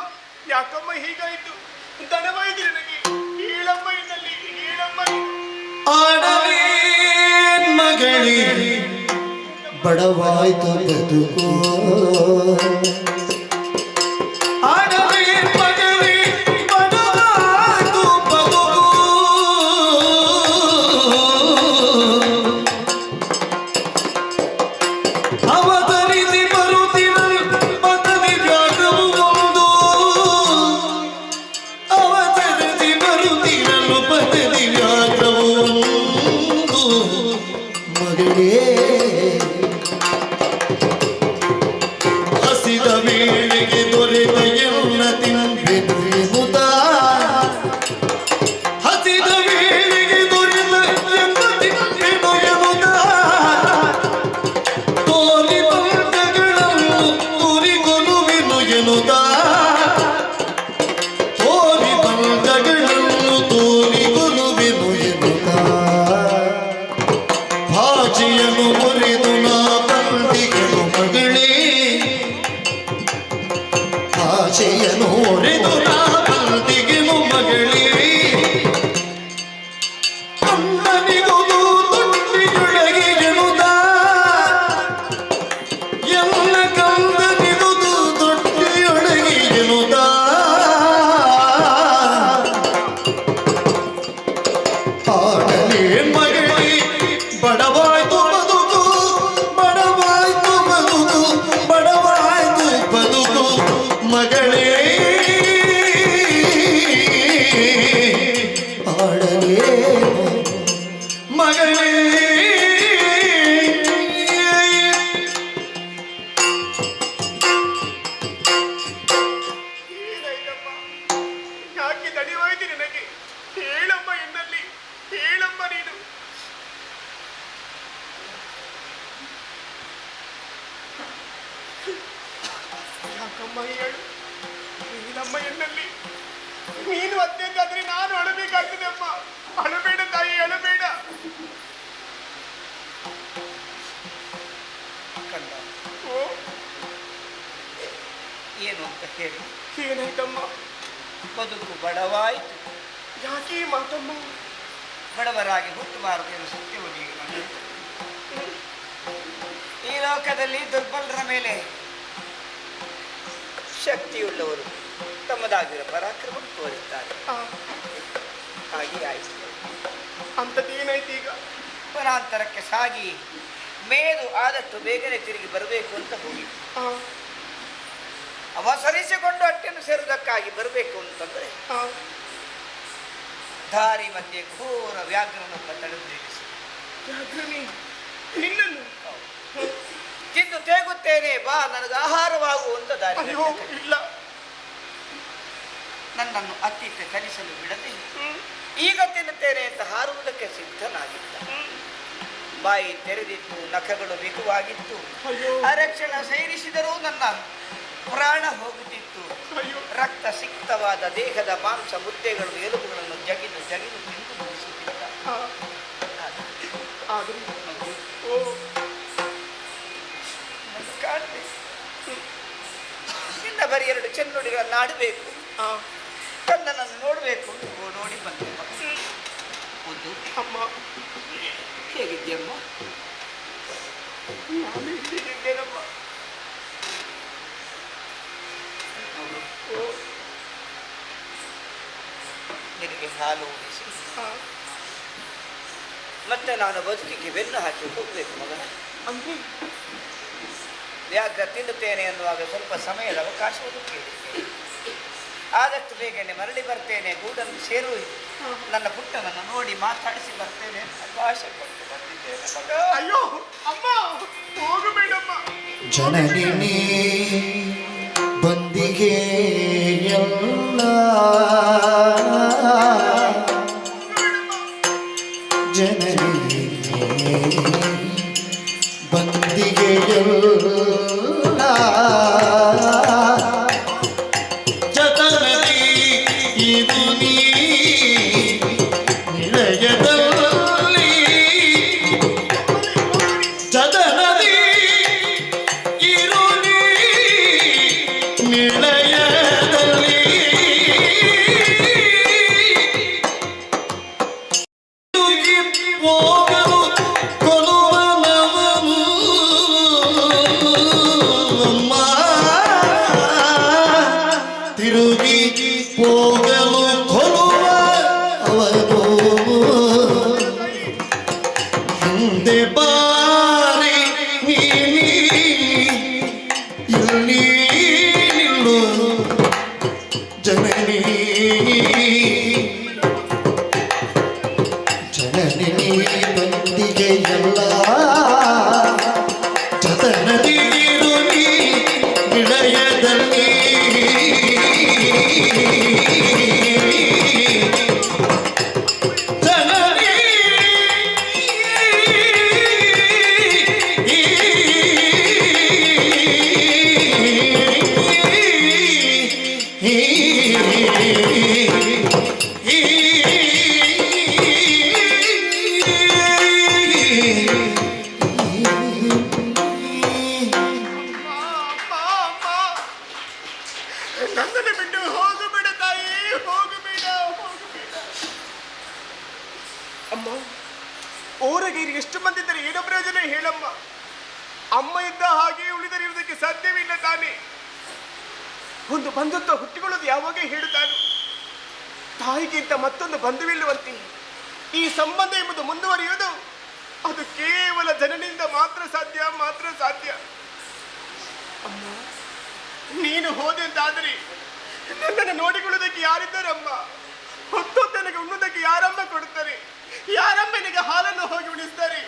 E: ಯಾಕಮ್ಮ ಹೀಗಾಯಿತು? ದನವಾಯಿತು ನನಗೆ. ಹೇಳಮ್ಮ ಎನ್ನಲ್ಲಿ, ಹೇಳಮ್ಮ.
C: ಆಡಲೇ ಮಗಳೇ ಬಡವಾಯ್ತು ಬದುಕು, ಆಡಲೇ ಮಗಳೇ ಬಡವಾಯ್ತು ಬದುಕು, ಅವತರಿಸಿ ಬರುತ್ತಿರಲು ಪದವಿ ವ್ಯಾಘ್ರವು ಒಂದು, ಅವತರಿಸಿ ಬರುತ್ತಿರಲು ಪದವಿ ವ್ಯಾಘ್ರವು ಒಂದು. ಮಗಳೇ ಹಸಿದ ವೇಳೆಗೆ ದೊರೆತ ಎಲ್ಲ ತಿಂಬೆನು ಎನ್ನುತ್ತ, ಹಸಿದ ವೇಳೆಗೆ ದೊರೆತ ಎಲ್ಲ ತಿಂಬೆನು ಎನ್ನುತ್ತ, ತೋರಿ ಬಂಧಗಳನ್ನು ತುರಿಗೊಲುವೆನು ಎನ್ನುತ್ತ, ತೋರಿ ಬಂಧಗಳನ್ನು ತೋರಿಗೊಲುವೆನು ಎನ್ನುತ್ತ, ಭಾಷೆಯನ್ನು ಮುರಿದು ನಾ ಬಂದಿಗಳು ಮಗಳೇ, ಭಾಷೆಯನ್ನು ಮುರಿದು ನಾ ಬಂದಿಗೆನು ಮಗಳೇ, ಅಮ್ಮನಿಗುದು ತೊಟ್ಟಿಯೊಳಗೆ ಎನ್ನುತ್ತ, ಎಲ್ಲ ಕಂದನಿಗುದು ತೊಟ್ಟಿಯೊಳಗೆ ಎನ್ನುತ್ತ, ಆಡಲೇ ಮಗಳೇ ಬಡವಾಯ್ತು ಬದುಕು, ಬಡವಾಯ್ತು ಬದುಕು, ಬಡವಾಯ್ತು ಬದುಕು ಮಗಳೇ. ಆಡಲೇ ಮಗಳೇ.
E: ಏನಾಯ್ತಮ್ಮ? ಯಾಕೆ ದಣಿವಾಯ್ತು ನಿನಗೆ? ಹೇಳಮ್ಮ ಎನ್ನಲ್ಲಿ, ಹೇಳಮ್ಮ ನೀನು. ಯಾಕಮ್ಮ ಹೇಳು, ಹೇಳಮ್ಮ ಎನ್ನಲ್ಲಿ. ನೀನು ಅತ್ಯಂತ ಆದ್ರೆ ನಾನು ಅಳಬೇಕಾಗ್ತದೆ ಅಮ್ಮ. ಅಳಬೇಡ ತಾಯಿ, ಅಳಬೇಡ.
D: ಕಂದ
E: ಓ,
D: ಏನು ಅಂತ ಹೇಳಿ.
E: ಏನಾಯ್ತಮ್ಮ?
D: ಬದುಕು ಬಡವಾಯಿತು.
E: ಯಾಕೆ ಈ ಮಾತಮ್ಮ?
D: ಬಡವರಾಗಿ ಹುಟ್ಟಬಾರದು ಎಂದು ಸತ್ಯವು ನೀವು ನನಗೆ. ಈ ಲೋಕದಲ್ಲಿ ದುರ್ಬಲರ ಮೇಲೆ ಶಕ್ತಿಯುಳ್ಳವರು ತಮ್ಮದಾಗಿರೋ ಪರಾಕ್ರಮ ತೋರಿಸ್ತಾರೆ. ಹಾಗೆ ಆಯಿತು.
E: ಅಂಥದ್ದು ಏನಾಯ್ತು ಈಗ?
D: ವನಾಂತರಕ್ಕೆ ಸಾಗಿ ಮೇಲು ಆದಷ್ಟು ಬೇಗನೆ ತಿರುಗಿ ಬರಬೇಕು ಅಂತ ಹೋಗಿ ಅವಸರಿಸಿಕೊಂಡು ಅಟ್ಟನ್ನು ಸೇರುವುದಕ್ಕಾಗಿ ಬರಬೇಕು ಅಂತಂದ್ರೆ ದಾರಿ ಮಧ್ಯೆ ಘೋರ ವ್ಯಾಘ್ರನೊಬ್ಬ ತಡೆದು ನಿಲ್ಲಿಸಿ,
E: ವ್ಯಾಘ್ರನಿ ನಿನ್ನನ್ನು
D: ತಿಂದು ತೇಗುತ್ತೇನೆ ಬಾ ನನಗೆ ಆಹಾರವಾಗುವಂತ ದಾರಿ
E: ಅಯ್ಯೋ ಇಲ್ಲ.
D: ನನ್ನನ್ನು ಅತ್ತಿತ್ತ ಕಲಿಸಲು ಬಿಡದೆ ಈಗ ತಿನ್ನುತ್ತೇನೆ ಅಂತ ಹಾರುವುದಕ್ಕೆ ಸಿದ್ಧನಾಗಿದ್ದ. ಬಾಯಿ ತೆರೆದಿತ್ತು, ನಖಗಳು ಬಿಗುವಾಗಿತ್ತು.
E: ಅಯ್ಯೋ
D: ಅರಕ್ಷಣ ಸೇರಿಸಿದರೂ ನನ್ನ ಪ್ರಾಣ ಹೋಗುತ್ತಿತ್ತು.
E: ಅಯ್ಯೋ
D: ರಕ್ತ ಸಿಕ್ತವಾದ ದೇಹದ ಮಾಂಸ ಮುದ್ದೆಗಳು ಎಲುಬುಗಳನ್ನು ಜಗಿದು ಜಗಿದು ತಿಂದು ಮುಗಿಸುತ್ತಿದ್ದ.
E: ಆದ್ರೆ ಓ
D: ಕಾಣಬೇಕು, ನಿನ್ನ ಬರೀ ಎರಡು ಚೆನ್ನುಡಿಗಳನ್ನು ಆಡಬೇಕು, ಕಣ್ಣನನ್ನು ನೋಡಬೇಕು. ನೋಡಿ ಬಂದೆ. ಒಂದು
E: ಅಮ್ಮ
D: ಹೇಗಿದ್ಯಮ್ಮ?
E: ನಾನು ಹೀಗಿದ್ದೇನಮ್ಮ.
D: ನಿನಗೆ ಹಾಲು ಉಣಿಸಿ ಮತ್ತೆ ನಾನು ಬದುಕಿಗೆ ಬೆನ್ನು ಹಾಕಿ ಹೋಗ್ಬೇಕು ಮಗನ.
E: ಅಂದ್ರೆ
D: ವ್ಯಾಘ್ರ ತಿನ್ನುತ್ತೇನೆ ಅನ್ನುವಾಗ ಸ್ವಲ್ಪ ಸಮಯದ ಅವಕಾಶವನ್ನು ಕೇಳಿದ್ದೇನೆ. ಆದಷ್ಟು ಬೇಗನೆ ಮರಳಿ ಬರ್ತೇನೆ, ಗೂಡನ್ನು ಸೇರು, ನನ್ನ ಪುಟ್ಟನನ್ನು ನೋಡಿ ಮಾತಾಡಿಸಿ ಬರ್ತೇನೆ ಅಂತ ಆಶೆ ಕೊಟ್ಟು ಬಂದಿದ್ದೇನೆ ಮಗ.
E: ಅಯ್ಯೋ ಅಮ್ಮ ಹೋಗಬೇಡಮ್ಮ.
C: ಜನನಿ ನೀ ಬಂದಿಗೆ ಎಲ್ಲ ಜನನಿ ಬಂದಿಗೆ ಎಲ್ಲ ಜತನದಿ ಇದು ನೀ ನಿಲಯದಲ್ಲಿ ಜತನದಿ ಇರು ನೀ ನಿಲಯದಲ್ಲಿ ಹೋಗಲು ಕೊಲುವನವನು ಅಮ್ಮ ತಿರುಗಿ ಹೋಗಲು ಕೊಲುವ ಅವನು ಹಿಂದೆ ಬಾರಿ ನೀನಿ ಇಲ್ಲಿ ನಿಲ್ಲು ಜನನಿ ಜನನಿ ಬಂದಿಗೆ ಎಲ್ಲ ಜತನದಿ ನೀ ಗಿಡಯದಲ್ಲಿ ಜನನಿ
E: ನನ್ನನ್ನು ಬಿಟ್ಟು ಹೋಗಬೇಡ ತಾಯಿ, ಹೋಗಬೇಡ ಹೋಗಬೇಡ. ಅಮ್ಮ, ಊರಿಗೆ ಎಷ್ಟು ಮಂದಿ ಇದ್ದರೆ ಏನೋ ಪ್ರಯೋಜನ ಹೇಳಮ್ಮ. ಅಮ್ಮ ಇದ್ದ ಹಾಗೆ ಉಳಿದರಿರುವುದಕ್ಕೆ ಸಾಧ್ಯವಿಲ್ಲ ತಾನೇ. ಒಂದು ಬಂಧುತ್ವ ಹುಟ್ಟಿಕೊಳ್ಳೋದು ಯಾವಾಗ ಹೇಳು ತಾನು. ತಾಯಿಗಿಂತ ಮತ್ತೊಂದು ಬಂಧುವಿಲ್ಲವಂತೆ. ಈ ಸಂಬಂಧ ಎಂಬುದು ಮುಂದುವರಿಯುವುದು ಅದು ಕೇವಲ ಜನನಿಂದ ಮಾತ್ರ ಸಾಧ್ಯ, ಮಾತ್ರ ಸಾಧ್ಯ. ಅಮ್ಮ, ನೀನು ಹೋದೆಂದಾದರೆ ನನ್ನನ್ನು ನೋಡಿಕೊಳ್ಳುವುದಕ್ಕೆ ಯಾರಿದ್ದಾರಮ್ಮ? ಹೊತ್ತೊತ್ತು ನನಗೆ ಉಣ್ಣುವುದಕ್ಕೆ ಯಾರಮ್ಮ ಕೊಡುತ್ತಾರೆ? ಯಾರಮ್ಮ ನನಗೆ ಹಾಲನ್ನು ಹೋಗಿ ಉಣಿಸ್ತಾರೆ?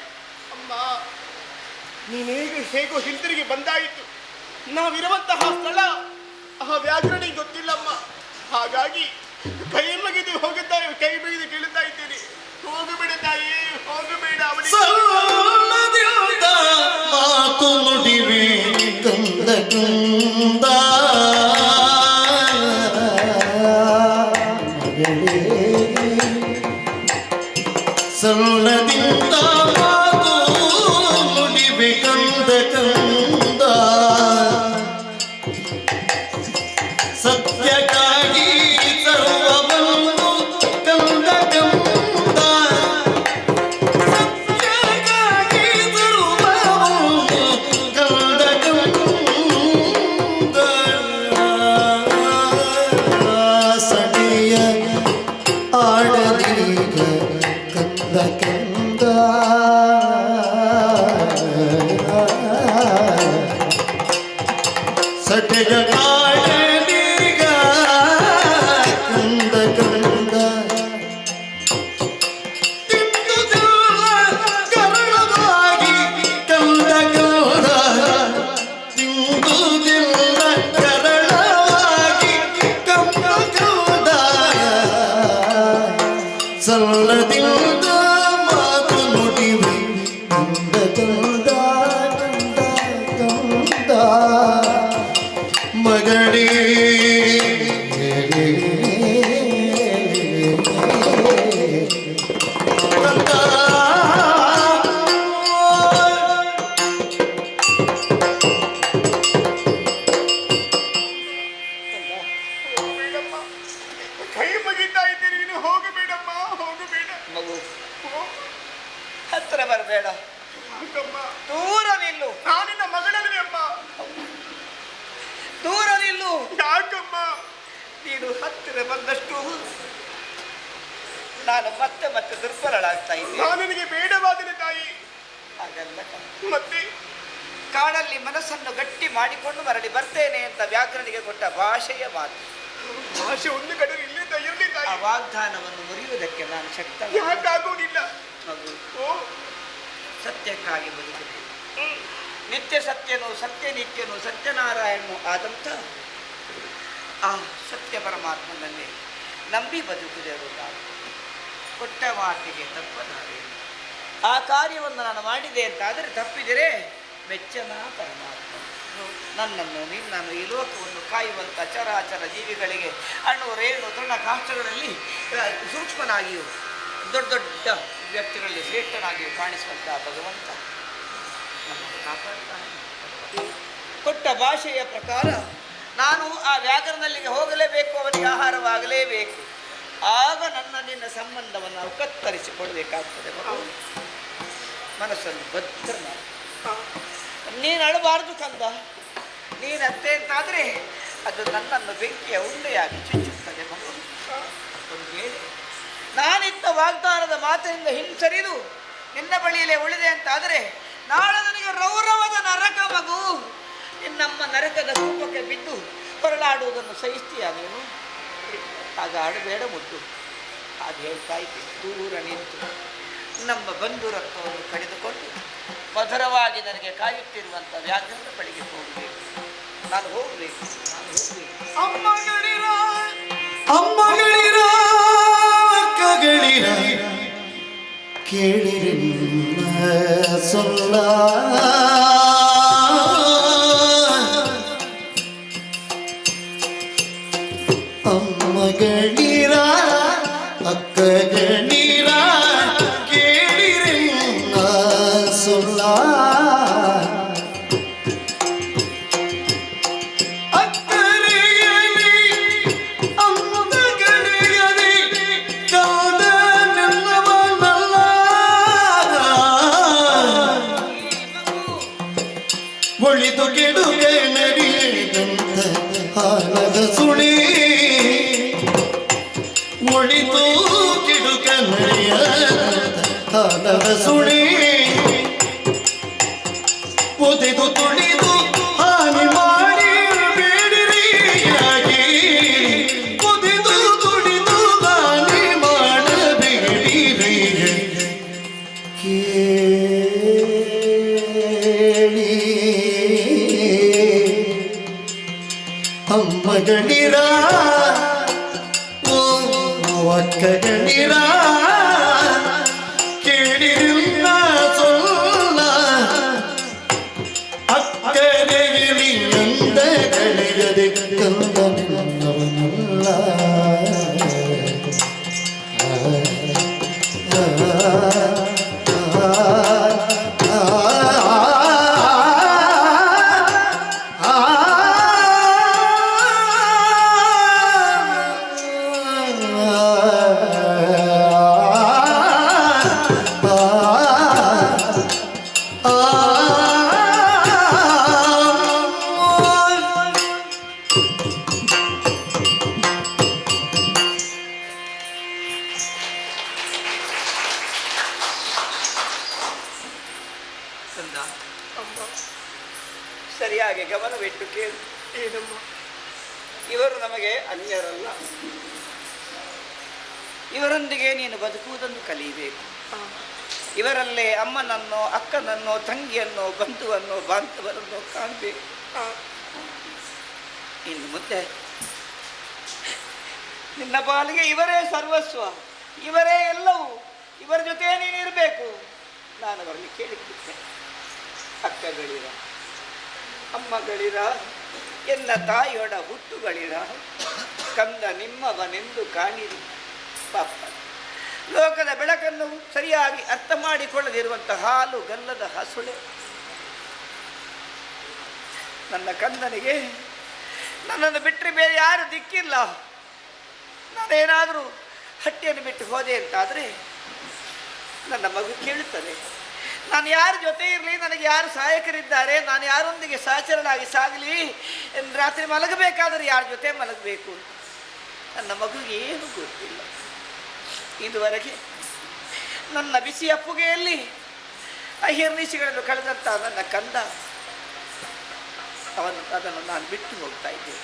E: ಅಮ್ಮ, ನೀನೇಗೆ ಹೇಗೋ ಹಿಂತಿರುಗಿ ಬಂದಾಯಿತು. ನಾವಿರುವಂತಹ ಸ್ಥಳ ಆ ವ್ಯಾಘ್ರಣಿಗೆ ಗೊತ್ತಿಲ್ಲಮ್ಮ. ಹಾಗಾಗಿ ಕೈ ಮುಗಿದು ಹೋಗುತ್ತಾರೆ, ಕೈ ಮುಗಿದು ಕೇಳುತ್ತಾ ಇದ್ದೇನೆ, ಹೋಗಬೇಡ ತಾಯಿ, ಹೋಗಬೇಡ.
C: ಸಲ್ಲದಿದ್ದ ಮಾತು ನುಡಿವೆ ಕಂದ ಕಂದ ಮಗಳೇ. ಸಲ್ಲದಿಂದ ಮಾತು ನುಡಿವೆ ಕಂದ ಕಂದ ಸತ್ಯಕ್ಕಾಗಿ ಸರ್ವವನ್ನು ಕಂದ ಕಂದ ಸತ್ಯಕ್ಕಾಗಿ ಸರ್ವವನ್ನು ಕಂದ ಕಂದ ಸಡಿಯ ಆಡಲೀಗ ಕಂದ ಕಂದ ಸಟೆಯ ಆಡಲೀಗ ಕಂದ ಕಂದ ತಿಂದುದಿಲ್ಲ ಕರಳವಾಗಿ ಕಂದ ಕಂದ ತಿಂದುದಿಲ್ಲ ಕರಳವಾಗಿ ಕಂದ ಕಂದ ಸಲ್ಲದಿಂದ ಮಾತು ನುಡಿವೆ ಕಂದ ಕಂದ ಕಂದ ಕಂದ ಮಗಳೇ. ಕಂದ
E: ಹೋಗಬೇಡಮ್ಮ, ಕೈ ಮುಗಿತಾ ಇದ್ದೇನೆ, ನೀನು ಹೋಗಬೇಡಮ್ಮ, ಹೋಗಬೇಡ.
D: ಮಗು,
E: ಹೋ,
D: ಹತ್ರ ಬರಬೇಡ,
E: ಯಾಕಮ್ಮ?
D: ದೂರ ನಿಲ್ಲು,
E: ನಾನಿನ್ನ ಮಗಳಲ್ವೇ ಅಮ್ಮ?
D: ದೂರ ನಿಲ್ಲು.
E: ಯಾಕಮ್ಮ?
D: ನೀನು ಹತ್ತಿರ ಬಂದಷ್ಟು ನಾನು ಮತ್ತೆ ಮತ್ತೆ ದುರ್ಬಲಳಾಗ್ತಾ ಇದ್ದೀನಿ.
E: ನಾನು ನಿನಗೆ ಬೇಡವಾದನೆ ತಾಯಿ.
D: ಹಾಗಲ್ಲ ಕಣೆ.
E: ಮತ್ತೆ
D: ಕಾಡಲ್ಲಿ ಮನಸ್ಸನ್ನು ಗಟ್ಟಿ ಮಾಡಿಕೊಂಡು ಮರಳಿ ಬರ್ತೇನೆ ಅಂತ ವ್ಯಾಕರಣಿಗೆ ಕೊಟ್ಟ ಭಾಷೆಯ ಮಾತು.
E: ಭಾಷೆ ಒಂದು ಕಡೆ ಇರಲಿ
D: ಆ
E: ತಾಯಿ.
D: ವಾಗ್ದಾನವನ್ನು ಮುರಿಯುವುದಕ್ಕೆ ನಾನು ಶಕ್ತ.
E: ಯಾಕಾಗುವುದಿಲ್ಲ?
D: ಮಗು,
E: ಓ,
D: ಸತ್ಯಕ್ಕಾಗಿ ಬದುಕಬೇಕು. ನಿತ್ಯ ಸತ್ಯನು ಸತ್ಯ ನಿತ್ಯನು ಸತ್ಯನಾರಾಯಣನು ಆದಂಥ ಆ ಸತ್ಯ ಪರಮಾತ್ಮನನ್ನೇ ನಂಬಿ ಬದುಕುವುದು ನಾನು ಕೊಟ್ಟ ಮಾತಿಗೆ ತಪ್ಪಲಾರೆ. ಆ ಕಾರ್ಯವನ್ನು ನಾನು ಮಾಡಿದೆ ಅಂತಾದರೆ ತಪ್ಪಿದರೆ ಮೆಚ್ಚನ ಪರಮಾತ್ಮ ನನ್ನನ್ನು ನಿನ್ನನ್ನು ಈ ಲೋಕವನ್ನು ಕಾಯುವಂಥ ಚರಾಚರ ಜೀವಿಗಳಿಗೆ ಅಣ್ಣು ರೇಣು ತೃಣ ಕಾಷ್ಟಗಳಲ್ಲಿ ಸೂಕ್ಷ್ಮನಾಗಿಯೂ ದೊಡ್ಡ ದೊಡ್ಡ ವ್ಯಕ್ತಿಗಳಲ್ಲಿ ಶ್ರೇಷ್ಠನಾಗಿಯೂ ಕಾಣಿಸುವಂಥ ಭಗವಂತ ನಮ್ಮನ್ನು ಕಾಪಾಡ್ತಾನೆ. ಕೊಟ್ಟ ಭಾಷೆಯ ಪ್ರಕಾರ ನಾನು ಆ ವ್ಯಾಕರಣದಲ್ಲಿಗೆ ಹೋಗಲೇಬೇಕು, ಅವನಿಗೆ ಆಹಾರವಾಗಲೇಬೇಕು. ಆಗ ನನ್ನ ನಿನ್ನ ಸಂಬಂಧವನ್ನು ನಾವು ಕತ್ತರಿಸಿಕೊಳ್ಬೇಕಾಗ್ತದೆ. ಮನಸ್ಸನ್ನು ಭದ್ರ ಮಾಡಿ ನೀನು ಅಳಬಾರ್ದು ಕಂದ. ನೀನಂತೆ ಅಂತಾದರೆ ಅದು ನನ್ನನ್ನು ಬೆಂಕಿಯ ಉಂಡೆಯಾಗಿ ಚುಚ್ಚುತ್ತದೆ. ಮಗು ಒಂದು ವೇಳೆ ನಾನಿತ್ತ ವಾಗ್ದಾನದ ಮಾತಿನಿಂದ ಹಿಂಸರಿದು ನಿನ್ನ ಬಳಿಯಲ್ಲೇ ಉಳಿದೆ ಅಂತಾದರೆ ನಾಳೆ ನನಗೆ ರೌರವದ ನರಕ ಮಗು. ನಿನ್ನಮ್ಮ ನರಕದ ರೂಪಕ್ಕೆ ಬಿದ್ದು ಹೊರಳಾಡುವುದನ್ನು ಸಹಿಸ್ತೀಯ ನೀನು? ಆಗ ಆಡಬೇಡ ಮುದ್ದು. ಹಾಗೆ ಹೇಳ್ತಾ ಇದ್ದೀನಿ. ದೂರ ನಿಂತು ನಮ್ಮ ಬಂಧುರತ್ವವನ್ನು ಕಡಿದುಕೊಂಡು ಮಧುರವಾಗಿ ನನಗೆ ಕಾಯುತ್ತಿರುವಂಥ ವ್ಯಾಘ್ರದ ಬಳಿಗೆ ಹೋಗಬೇಕು. ನಾನು ಹೋಗಬೇಕು.
C: ಅಮ್ಮಗಳಿರ ಅಕ್ಕಗಳಿರ ಕೇಳಿರಿ ಸೊಲ್ಲ ಅಮ್ಮಗಳಿರ ಅಕ್ಕಗಳಿರ ಕೇಳಿರಿ ಸೊಲ್ಲ ಒಳಿತು ಕೆಡುಗೆ ನಡಿಯದಂತ ಹಾಲದ ಸುಳಿ ಒಳಿತು ಕಿಡುಕ ನಡೆಯದಂತ ಹಾಲದ ಸುಳಿ ಒದೆದು ತುಳಿದು ಹಾನಿ ಮಾಡಿ ಬೇಡಿರಿಯಾಗಿ ಒದೆದು ತುಳಿದು ಹಾನಿ ಮಾಡಬೇಡಿರಿ ಅಮ್ಮಗಳಿರ ಓ ಅಕ್ಕಗಳಿರ ಕೇಳಿರಿಲ್ಲ ಸೊಲ್ಲ ಅಕ್ಕರೆಗಿರಿ ಎಂದ ಕಳೆಯದೆ ಕಂದನವನಲ್ಲ.
D: ಸರಿಯಾಗಿ ಗಮನವಿಟ್ಟು ಕೇಳು. ಏನಮ್ಮ, ಇವರು ನಮಗೆ ಅನ್ಯರಲ್ಲ. ಇವರೊಂದಿಗೆ ನೀನು ಬದುಕುವುದನ್ನು ಕಲಿಯಬೇಕು. ಇವರಲ್ಲೇ ಅಮ್ಮನನ್ನೋ ಅಕ್ಕನನ್ನೋ ತಂಗಿಯನ್ನೋ ಬಂಧುವನ್ನೋ ಬಾಂಧವರನ್ನೋ ಕಾಣಬೇಕು. ಇನ್ನು ಮುಂದೆ ನಿನ್ನ ಪಾಲಿಗೆ ಇವರೇ ಸರ್ವಸ್ವ, ಇವರೇ ಎಲ್ಲವೂ. ಇವರ ಜೊತೆ ನೀನಿರಬೇಕು. ನಾನು ಅವರಲ್ಲಿ ಕೇಳಿದ್ದೆ, ಅಕ್ಕಗಳಿರ ಅಮ್ಮಗಳಿರ ಎನ್ನ ತಾಯಿಯೊಡ ಹುಟ್ಟುಗಳಿರ ಕಂದ ನಿಮ್ಮವನೆಂದು ಕಾಣಿರಿ. ಪಾಪ ಲೋಕದ ಬೆಳಕನ್ನು ಸರಿಯಾಗಿ ಅರ್ಥ ಮಾಡಿಕೊಳ್ಳದಿರುವಂಥ ಹಾಲು ಗಲ್ಲದ ಹಸುಳೆ ನನ್ನ ಕಂದನಿಗೆ ನನ್ನನ್ನು ಬಿಟ್ಟರೆ ಬೇರೆ ಯಾರು ದಿಕ್ಕಿಲ್ಲ. ನಾನೇನಾದರೂ ಹಟ್ಟಿಯನ್ನು ಬಿಟ್ಟು ಹೋದೆ ಅಂತಾದರೆ ನನ್ನ ಮಗು ಕೇಳುತ್ತದೆ, ನಾನು ಯಾರ ಜೊತೆ ಇರಲಿ, ನನಗೆ ಯಾರು ಸಹಾಯಕರಿದ್ದಾರೆ, ನಾನು ಯಾರೊಂದಿಗೆ ಸಹಚರನಾಗಿ ಸಾಗಲಿ, ರಾತ್ರಿ ಮಲಗಬೇಕಾದರೆ ಯಾರ ಜೊತೆ ಮಲಗಬೇಕು. ನನ್ನ ಮಗುಗೆ ಏನು ಗೊತ್ತಿಲ್ಲ. ಇದುವರೆಗೆ ನನ್ನ ಬಿಸಿ ಅಪ್ಪುಗೆಯಲ್ಲಿ ಅಹಿರ್ನಿಶಿಗಳನ್ನು ಕಳೆದಂಥ ನನ್ನ ಕಂದ ಅದನ್ನು ನಾನು ಬಿಟ್ಟು ಹೋಗ್ತಾ ಇದ್ದೇನೆ.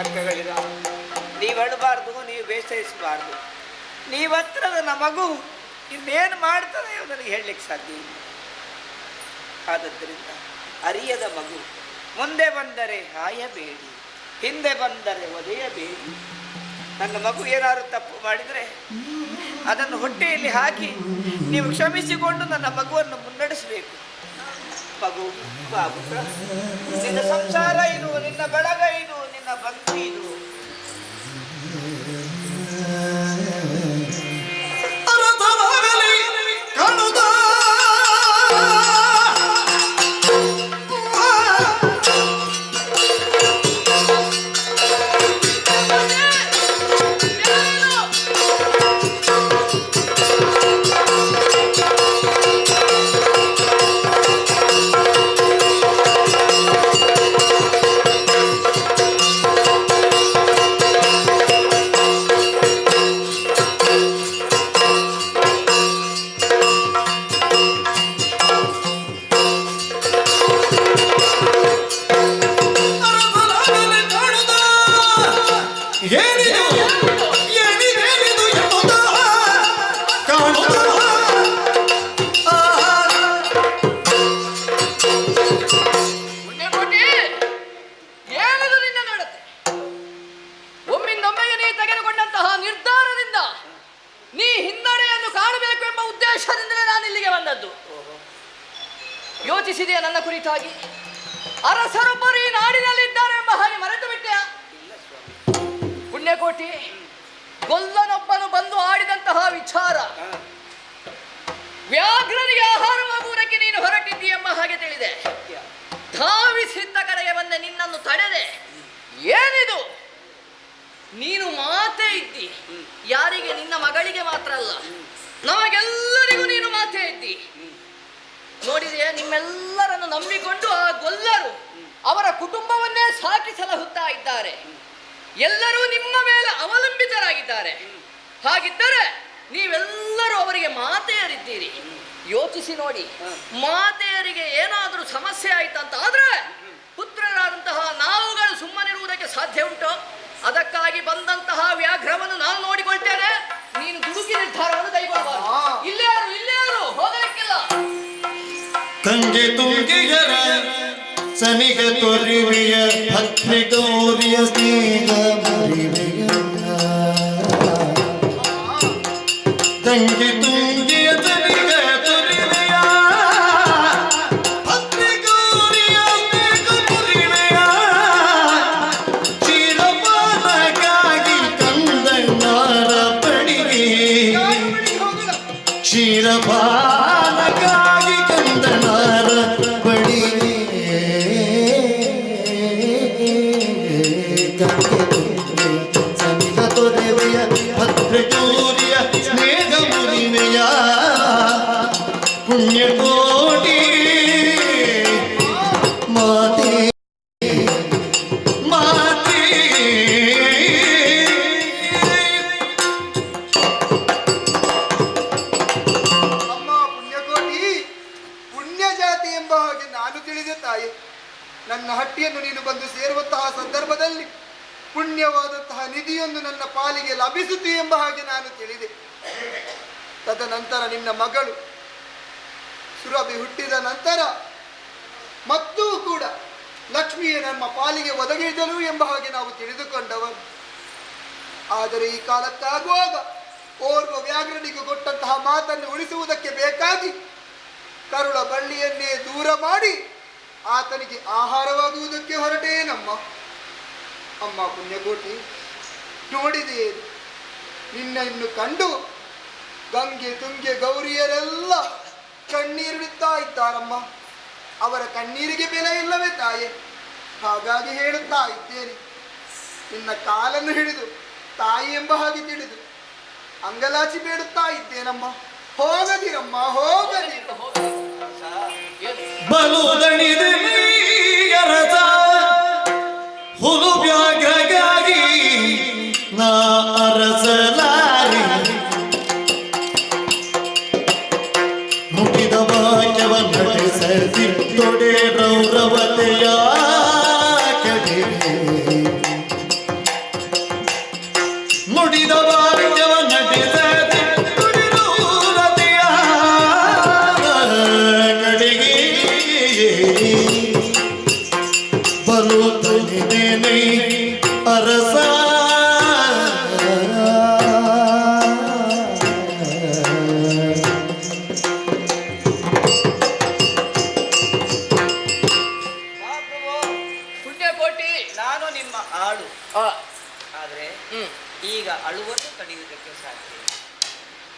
D: ಅಕ್ಕಗಳಿರ ನೀವು ಅಳಬಾರ್ದು, ನೀವು ನೀವು ಬೇಸರಿಸಬಾರ್ದು. ನೀವತ್ರ ನನ್ನ ಮಗು ಇನ್ನೇನು ಮಾಡ್ತದೆಯೋ ನನಗೆ ಹೇಳಲಿಕ್ಕೆ ಸಾಧ್ಯ ಇಲ್ಲ. ಆದದ್ದರಿಂದ ಅರಿಯದ ಮಗು ಮುಂದೆ ಬಂದರೆ ಹಾಯಬೇಡಿ, ಹಿಂದೆ ಬಂದರೆ ಒದೆಯಬೇಡಿ. ನನ್ನ ಮಗು ಏನಾದರೂ ತಪ್ಪು ಮಾಡಿದರೆ ಅದನ್ನು ಹೊಟ್ಟೆಯಲ್ಲಿ ಹಾಕಿ ನೀವು ಕ್ಷಮಿಸಿಕೊಂಡು ನನ್ನ ಮಗುವನ್ನು ಮುನ್ನಡೆಸಬೇಕು. ಮಗು ಬಾಬು, ನಿನ್ನ ಸಂಸಾರ ಇದು, ನಿನ್ನ ಬಳಗ ಇದು, ನಿನ್ನ ಬಂಧು ಇದು.
C: ಅರಸನಾಗಲಿ ಕಾಣುದ
B: ಯೋಚಿಸಿದೆಯಾ ನನ್ನ ಕುರಿತಾಗಿ? ಅರಸರೊಬ್ಬರು ಈ ನಾಡಿನಲ್ಲಿದ್ದಾರೆ ಎಂಬ ಹಾಗೆ ಮರೆತು ಬಿಟ್ಟೆಯಾ? ಪುಣ್ಯಕೋಟಿ, ಗೊಲ್ಲನೊಬ್ಬನು ಬಂದು ಆಡಿದಂತಹ ವಿಚಾರ ವ್ಯಾಘ್ರನಿಗೆ ಆಹಾರವಾಗುವುದಕ್ಕೆ ನೀನು ಹೊರಟಿದ್ದೀ ಎಂಬ ಹಾಗೆ ತಿಳಿದೆ. ಧಾವಿಸಿದ್ದ ಕಡೆಗೆ ಬಂದೆ, ನಿನ್ನನ್ನು ತಡೆದೆ. ಏನಿದು? ನೀನು ಮಾತೇ ಇದ್ದಿ. ಯಾರಿಗೆ? ನಿನ್ನ ಮಗಳಿಗೆ ಮಾತ್ರ ಅಲ್ಲ, ನಮಗೆಲ್ಲರಿಗೂ ನೀನು ಮಾತೇ ಇದ್ದಿ. ನೋಡಿದೆಯಾ, ನಿಮ್ಮೆಲ್ಲರನ್ನು ನಂಬಿಕೊಂಡು ಆ ಗೊಲ್ಲರು ಅವರ ಕುಟುಂಬವನ್ನೇ ಸಾಕಿ ಸಲಹುತ್ತಾ ಇದ್ದಾರೆ. ಎಲ್ಲರೂ ನಿಮ್ಮ ಮೇಲೆ ಅವಲಂಬಿತರಾಗಿದ್ದಾರೆ. ಹಾಗಿದ್ದರೆ ನೀವೆಲ್ಲರೂ ಅವರಿಗೆ ಮಾತೆಯರಿದ್ದೀರಿ. ಯೋಚಿಸಿ ನೋಡಿ, ಮಾತೆಯರಿಗೆ ಏನಾದರೂ ಸಮಸ್ಯೆ ಆಯ್ತಂತ ಆದ್ರೆ ಪುತ್ರರಾದಂತಹ ನಾವುಗಳು ಸುಮ್ಮನಿರುವುದಕ್ಕೆ ಸಾಧ್ಯ ಉಂಟು? ಅದಕ್ಕಾಗಿ ಬಂದಂತಹ ವ್ಯಾಘ್ರವನ್ನು ನಾನು ನೋಡಿಕೊಳ್ತೇನೆ. ನೀನು ದುಡುಕಿ ನಿರ್ಧಾರವನ್ನು ಕೈಗೊಳ್ಳಬಾರದು. ಇಲ್ಲೇ ಯಾರು ಹೋಗಲಿಕ್ಕಿಲ್ಲ.
C: ತಂಗೆ ತುಂಗಿಗರ ಸನಿಗ ತೊರಿವೆಯ ಭಕ್ತಿ ಗೌರಿಯ ಸ್ನೇಹ ಮುರಿವೆಯ ತಂಗೆ ತುಂಗಿಯ ಸನಿಗ ತೊರಿವೆಯ ಭಕ್ತಿ ಗೌರಿಯ ಸ್ನೇಹ ಮುರಿವೆಯ ಕ್ಷೀರಪಾನಕ್ಕಾಗಿ ಕಂದನಾರ ಪಡಿಗೆ ಕ್ಷೀರಪಾನಕ್ಕಾಗಿ ಕಂದನಾರ ಬಡಿಗೆ ಸನಿಹ ತೊರೆವೆಯ ಭದ್ರಗೌರಿಯ ಸ್ನೇಹ ಮುರಿವೆಯ ಪುಣ್ಯಕೋಟಿ ಮಾತೆ ಮಾತೆ
E: ಅಮ್ಮ ಪುಣ್ಯಕೋಟಿ, ಪುಣ್ಯ ಜಾತಿ ಎಂಬ ಹಾಗೆ ನಾನು ತಿಳಿದೆ ತಾಯಿ. ನನ್ನ ಹಟ್ಟಿಯನ್ನು ನೀನು ಬಂದು ಸೇರುವಂತಹ ಸಂದರ್ಭದಲ್ಲಿ ಪುಣ್ಯವಾದಂತಹ ನಿಧಿಯೊಂದು ನನ್ನ ಪಾಲಿಗೆ ಲಭಿಸುತ್ತೆ ಎಂಬ ಹಾಗೆ ನಾನು ತಿಳಿದೆ. ತದನಂತರ ನಿನ್ನ ಮಗಳು ಸುರಭಿ ಹುಟ್ಟಿದ ನಂತರ ಮತ್ತೂ ಕೂಡ ಲಕ್ಷ್ಮಿಯೇ ನಮ್ಮ ಪಾಲಿಗೆ ಒದಗಿದಳು ಎಂಬ ಹಾಗೆ ನಾವು ತಿಳಿದುಕೊಂಡವರು. ಆದರೆ ಈ ಕಾಲಕ್ಕಾಗುವಾಗ ಓರ್ವ ವ್ಯಾಘ್ರನಿಗೆ ಕೊಟ್ಟಂತಹ ಮಾತನ್ನು ಉಳಿಸುವುದಕ್ಕೆ ಬೇಕಾಗಿ ಕರುಳ ಬಳ್ಳಿಯನ್ನೇ ದೂರ ಮಾಡಿ ಆತನಿಗೆ ಆಹಾರವಾಗುವುದಕ್ಕೆ ಹೊರಟೇನಮ್ಮ. ಅಮ್ಮ ಪುಣ್ಯಕೋಟಿ, ನೋಡಿದೆಯೇ, ನಿನ್ನನ್ನು ಕಂಡು ಗಂಗೆ ತುಂಗೆ ಗೌರಿಯರೆಲ್ಲ ಕಣ್ಣೀರಿಡುತ್ತಾ ಇದ್ದಾರಮ್ಮ. ಅವರ ಕಣ್ಣೀರಿಗೆ ಬೆಲೆ ಇಲ್ಲವೇ ತಾಯೇ? ಹಾಗಾಗಿ ಹೇಳುತ್ತಾ ಇದ್ದೇನೆ, ನಿನ್ನ ಕಾಲನ್ನು ಹಿಡಿದು ತಾಯಿ ಎಂಬ ಹಾಗೆ ತಿಳಿದು ಅಂಗಲಾಚಿ ಬೇಡುತ್ತಾ ಇದ್ದೇನಮ್ಮ. ಹೋಗದಿರಮ್ಮ, ಹೋಗದಿರ.
C: ಬಲುದಣಿದ ನೀರಸ ಹುಲು ವ್ಯಾಘ್ರಗಾಗಿ ನಾ ಅರಸಲಾರಿ ಮುಗಿದ ವಾಕ್ಯವ ನಡೆಸಿದ್ದೊಡೆ ರೌರವತೆಯ ಕಡೆ ನುಡಿದ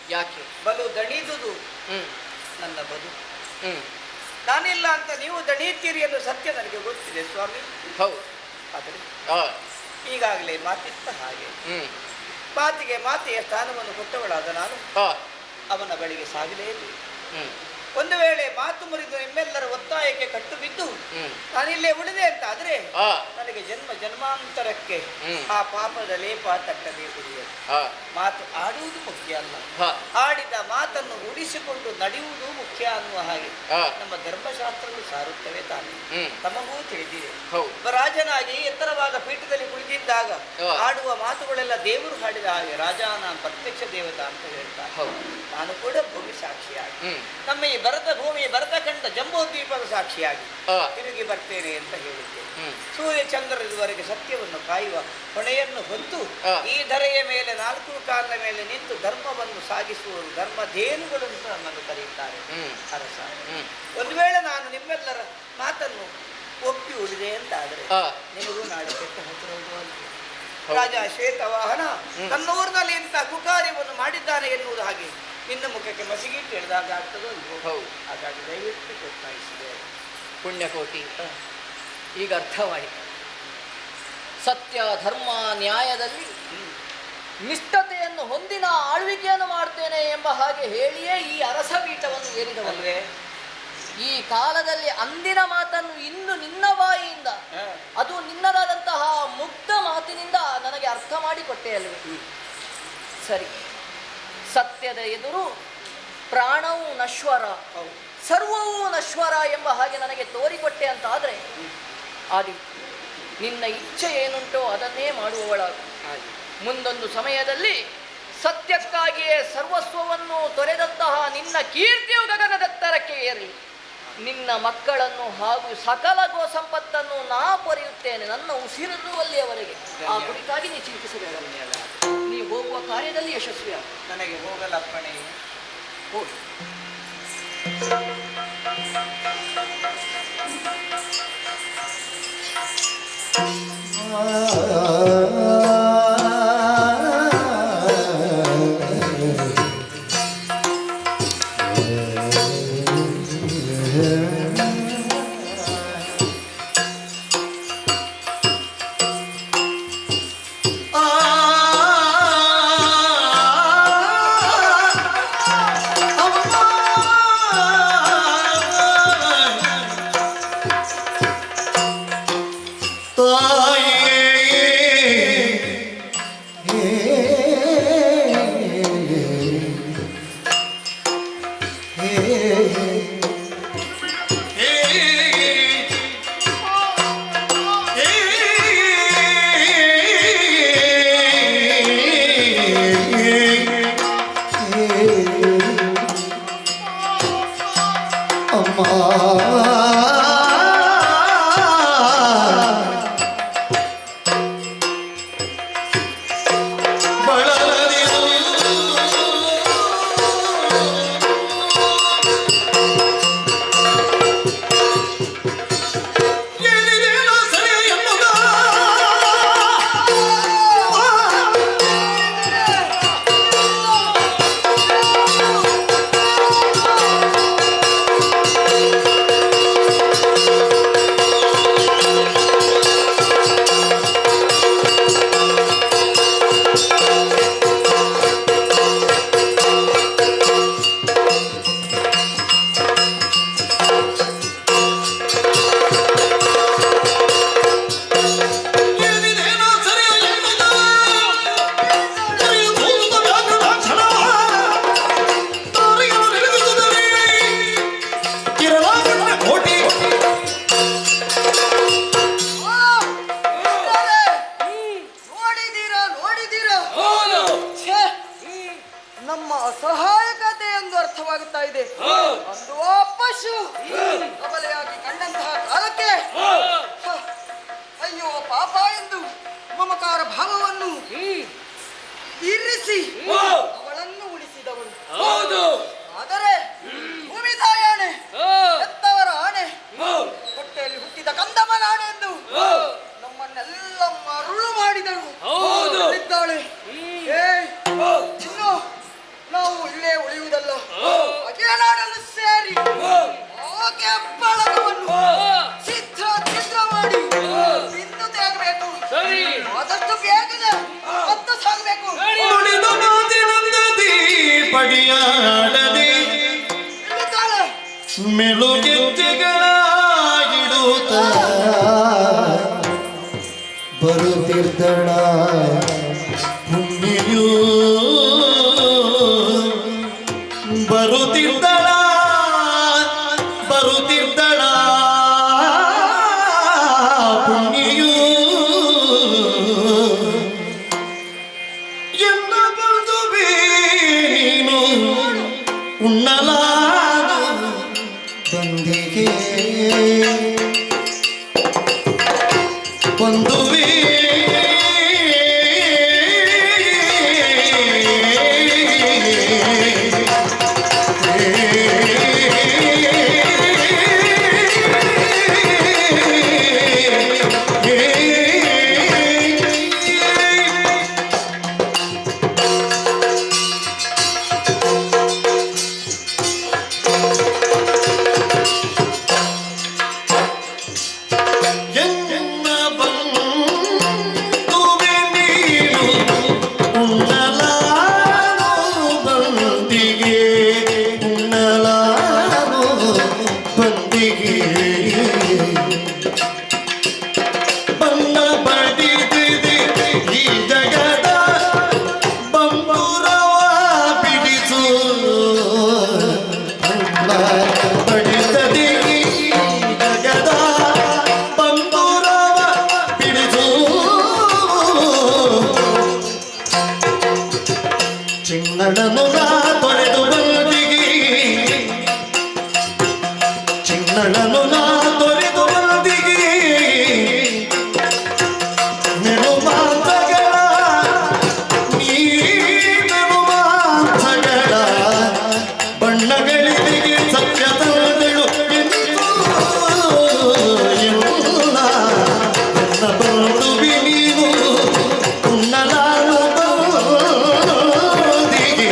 B: ಯಾಕೆ?
D: ಬಲು ದಣಿದುದು
B: ಹ್ಮ್
D: ನನ್ನ ಬದು.
B: ಹ್ಮ್
D: ನಾನಿಲ್ಲ ಅಂತ ನೀವು ದಣಿಯುತ್ತೀರಿ ಎಂದು ಸತ್ಯ ನನಗೆ ಗೊತ್ತಿದೆ ಸ್ವಾಮಿ.
B: ಹೌದು.
D: ಆದರೆ
B: ಆ,
D: ಈಗಾಗಲೇ ಮಾತಿತ್ತ ಹಾಗೆ
B: ಹ್ಮ್
D: ಮಾತಿಗೆ ಮಾತೆಯ ಸ್ಥಾನವನ್ನು ಕೊಟ್ಟವಳಾದ ನಾನು
B: ಆ,
D: ಅವನ ಬಳಿಗೆ ಸಾಗಲೇಬೇಕು.
B: ಹ್ಮ್
D: ಒಂದು ವೇಳೆ ಮಾತು ಮುರಿದು ನಿಮ್ಮೆಲ್ಲರ ಒತ್ತಾಯಕ್ಕೆ ಕಟ್ಟು ಬಿದ್ದು
B: ಹ್ಮ್
D: ನಾನಿಲ್ಲೇ ಉಳಿದೆ ಅಂತ ಆದ್ರೆ
B: ಆ,
D: ನನಗೆ ಜನ್ಮ ಜನ್ಮಾಂತರಕ್ಕೆ
B: ಹ್ಮ್.
D: ಆ ಪಾಪದ ಲೇಪ ತಟ್ಟಬೇಕು.
B: ಆ,
D: ಮಾತು ಆಡುವುದು ಮುಖ್ಯ ಅಲ್ಲ,
B: ಹ,
D: ಆಡಿದ ಮಾತನ್ನು ಉಳಿಸಿಕೊಂಡು ನಡೆಯುವುದು ಮುಖ್ಯ ಅನ್ನುವ ಹಾಗೆ
B: ಆ,
D: ನಮ್ಮ ಧರ್ಮಶಾಸ್ತ್ರಗಳು ಸಾರುತ್ತವೆ ತಾನೆ.
B: ಹ್ಮ್
D: ತಮಗೂ ತಿಳಿದಿದೆ.
B: ಹೌದು.
D: ಒಬ್ಬ ರಾಜನಾಗಿ ಎತ್ತರವಾದ ಪೀಠದಲ್ಲಿ ಕುಳಿತಿದ್ದಾಗ
B: ಆ.
D: ಆಡುವ ಮಾತುಗಳೆಲ್ಲ ದೇವರು ಹಾಡಿದ ಹಾಗೆ ರಾಜಾನ ಪ್ರತ್ಯಕ್ಷ ದೇವತಾ ಅಂತ ಹೇಳ್ತಾರೆ.
B: ಹೌದು.
D: ನಾನು ಕೂಡ ಭೂಮಿ ಸಾಕ್ಷಿಯಾಗಿ
B: ಹ್ಮ್
D: ನಮ್ಮ ಈ ಭರತ ಭೂಮಿ ಭರತ ಕಂಡ ಜಂಬೂ ದ್ವೀಪದ ಸಾಕ್ಷಿಯಾಗಿ
B: ಆ,
D: ತಿರುಗಿ ಬರ್ತೇನೆ ಅಂತ ಹೇಳಿದ್ದೆ.
B: ಹ್ಮ್
D: ಸೂರ್ಯ ಚಂದ್ರರವರೆಗೆ ಸತ್ಯವನ್ನು ಕಾಯುವ ಹೊಣೆಯನ್ನು ಹೊತ್ತು
B: ಆ.
D: ಈ ಧರೆಯ ಮೇಲೆ ನಾಲ್ಕು ಕಾಲಿನ ಮೇಲೆ ನಿಂತು ಧರ್ಮವನ್ನು ಸಾಗಿಸುವರು ಧರ್ಮಧೇನುಗಳು ಅಂತ ನಮ್ಮನ್ನು ಕರೆಯುತ್ತಾರೆ
B: ಹ್ಮ್
D: ಅರಸ.
B: ಹ್ಮ್
D: ಒಂದು ವೇಳೆ ನಾನು ನಿಮ್ಮೆಲ್ಲರ ಮಾತನ್ನು ಒಪ್ಪಿ ಉಳಿದೆ ಅಂತ ಆದರೆ
B: ಆ,
D: ನಿಮಗೂ ನಾಳೆ ಕೆಟ್ಟ ಹೆಸರುವುದು ಅಲ್ಲ.
B: ಹೌದು.
D: ರಾಜ ಶ್ವೇತವಾಹನ
B: ಹ್ಮ್.
D: ತನ್ನ ಊರಿನಲ್ಲಿ ಇಂಥ ಕುಕಾರ್ಯವನ್ನು ಮಾಡಿದ್ದಾನೆ ಎನ್ನುವುದು ಹಾಗೆ ನಿನ್ನ ಮುಖಕ್ಕೆ ಮಸಿಗಿಟ್ಟು ಎಳೆದಾಗ ಆಗ್ತದೋ ಇಲ್ವೋ?
B: ಹೌದು.
D: ಹಾಗಾಗಿ ದಯವಿಟ್ಟು ಗೊತ್ತಾಯಿಸಿದೆ.
B: ಪುಣ್ಯಕೋಟಿ. ಈಗ ಅರ್ಥವಾಯಿತು. ಸತ್ಯ ಧರ್ಮ ನ್ಯಾಯದಲ್ಲಿ ನಿಷ್ಠತೆಯನ್ನು ಹೊಂದಿನ ಆಳ್ವಿಕೆಯನ್ನು ಮಾಡ್ತೇನೆ ಎಂಬ ಹಾಗೆ ಹೇಳಿಯೇ ಈ ಅರಸ ಪೀಠವನ್ನು ಏರಿದವಲ್ವೇ? ಈ ಕಾಲದಲ್ಲಿ ಅಂದಿನ ಮಾತನ್ನು ಇಂದು ನಿನ್ನ ಬಾಯಿಯಿಂದ, ಅದು ನಿನ್ನದಾದಂತಹ ಮುಗ್ಧ ಮಾತಿನಿಂದ ನನಗೆ ಅರ್ಥ ಮಾಡಿಕೊಟ್ಟೆ ಅಲ್ವೇ? ಸರಿ, ಸತ್ಯದ ಎದುರು ಪ್ರಾಣವೂ ನಶ್ವರ, ಸರ್ವವೂ ನಶ್ವರ ಎಂಬ ಹಾಗೆ ನನಗೆ ತೋರಿಕೊಟ್ಟೆ ಅಂತ ಆದರೆ ಆದಿ ನಿನ್ನ ಇಚ್ಛೆ ಏನುಂಟೋ ಅದನ್ನೇ ಮಾಡುವವಳಾಗು. ಮುಂದೊಂದು ಸಮಯದಲ್ಲಿ ಸತ್ಯಕ್ಕಾಗಿಯೇ ಸರ್ವಸ್ವವನ್ನು ತೊರೆದಂತಹ ನಿನ್ನ ಕೀರ್ತಿಯು ಗಗನದೆತ್ತರಕ್ಕೆ ಏರಲಿ. ನಿನ್ನ ಮಕ್ಕಳನ್ನು ಹಾಗೂ ಸಕಲ ಗೋ ಸಂಪತ್ತನ್ನು ನಾ ಪೊರೆಯುತ್ತೇನೆ ನನ್ನ ಉಸಿರಿರುವಲ್ಲಿಯವರೆಗೆ. ಆ ಕುರಿತಾಗಿ ನೀ ಚಿಂತಿಸಬೇಡ. ನೀವು ಹೋಗುವ ಕಾರ್ಯದಲ್ಲಿ ಯಶಸ್ವಿಯಾಗ.
D: ನನಗೆ ಹೋಗಲಪ್ಪಣೆ.
B: ಹೋಗಿ. ನಮ್ಮ ಅಸಹಾಯಕತೆ ಎಂದು ಅರ್ಥವಾಗುತ್ತಾ ಇದೆ. ಒಂದು ಪಶು ಅಬಲೆಯಾಗಿ ಕಂಡಂತಹ ಕಾಲಕ್ಕೆ ಅಯ್ಯೋ ಪಾಪ ಎಂದು ಮಮಕಾರ ಭಾವವನ್ನು ಇರಿಸಿ ಅವಳನ್ನು ಉಳಿಸಿದವಳು. ಆದರೆ ಭೂಮಿ ತಾಯಾಣೆ, ಎತ್ತವರ ಆಣೆ, ಹೊಟ್ಟೆಯಲ್ಲಿ ಹುಟ್ಟಿದ ಕಂದಮ್ಮನ ಆಣೆ ಎಂದು ನಮ್ಮನ್ನೆಲ್ಲ ಮರುಳು ಮಾಡಿದಳು. ಇದ್ದಾಳೆ ಇನ್ನು
C: ಮಡಿಯಾಡದೆ ಮೆಲುಗೆಜ್ಜೆಗಳ ಇಡುತ್ತ ಬರುತ್ತಿದ್ದಳ ಹುಣ್ಣಿಯೂ ಬರುತ್ತಿದ್ದಳ ಬರುತ್ತಿದ್ದಳ ಪುಣ್ಯೂ ಎನ್ನ ಬಂಧುವೇ ನೀನು ಉಣ್ಣಲಾದ ಬಂದಿಗೆ ಬಂಧುವೇ ಚಿನ್ನಳನು ನಾ ತೊರೆದು ಬಂದಿಗೆ ಚಿನ್ನಳನು ನಾ ತೊರೆದು ಬಂದಿಗೆ ನೆನುಮಾಂತಗಳ ನೀನುಮಾಂತಗಳ ಬಣ್ಣಗಳಿಗೆಗೆ ಸತ್ಯ ತಂದೆಳು ಎಲ್ಲ ನನ್ನ ಬಂಧುವಿ ನೀನು ಉಣ್ಣಲಾನು ಬಂದಿಗೆ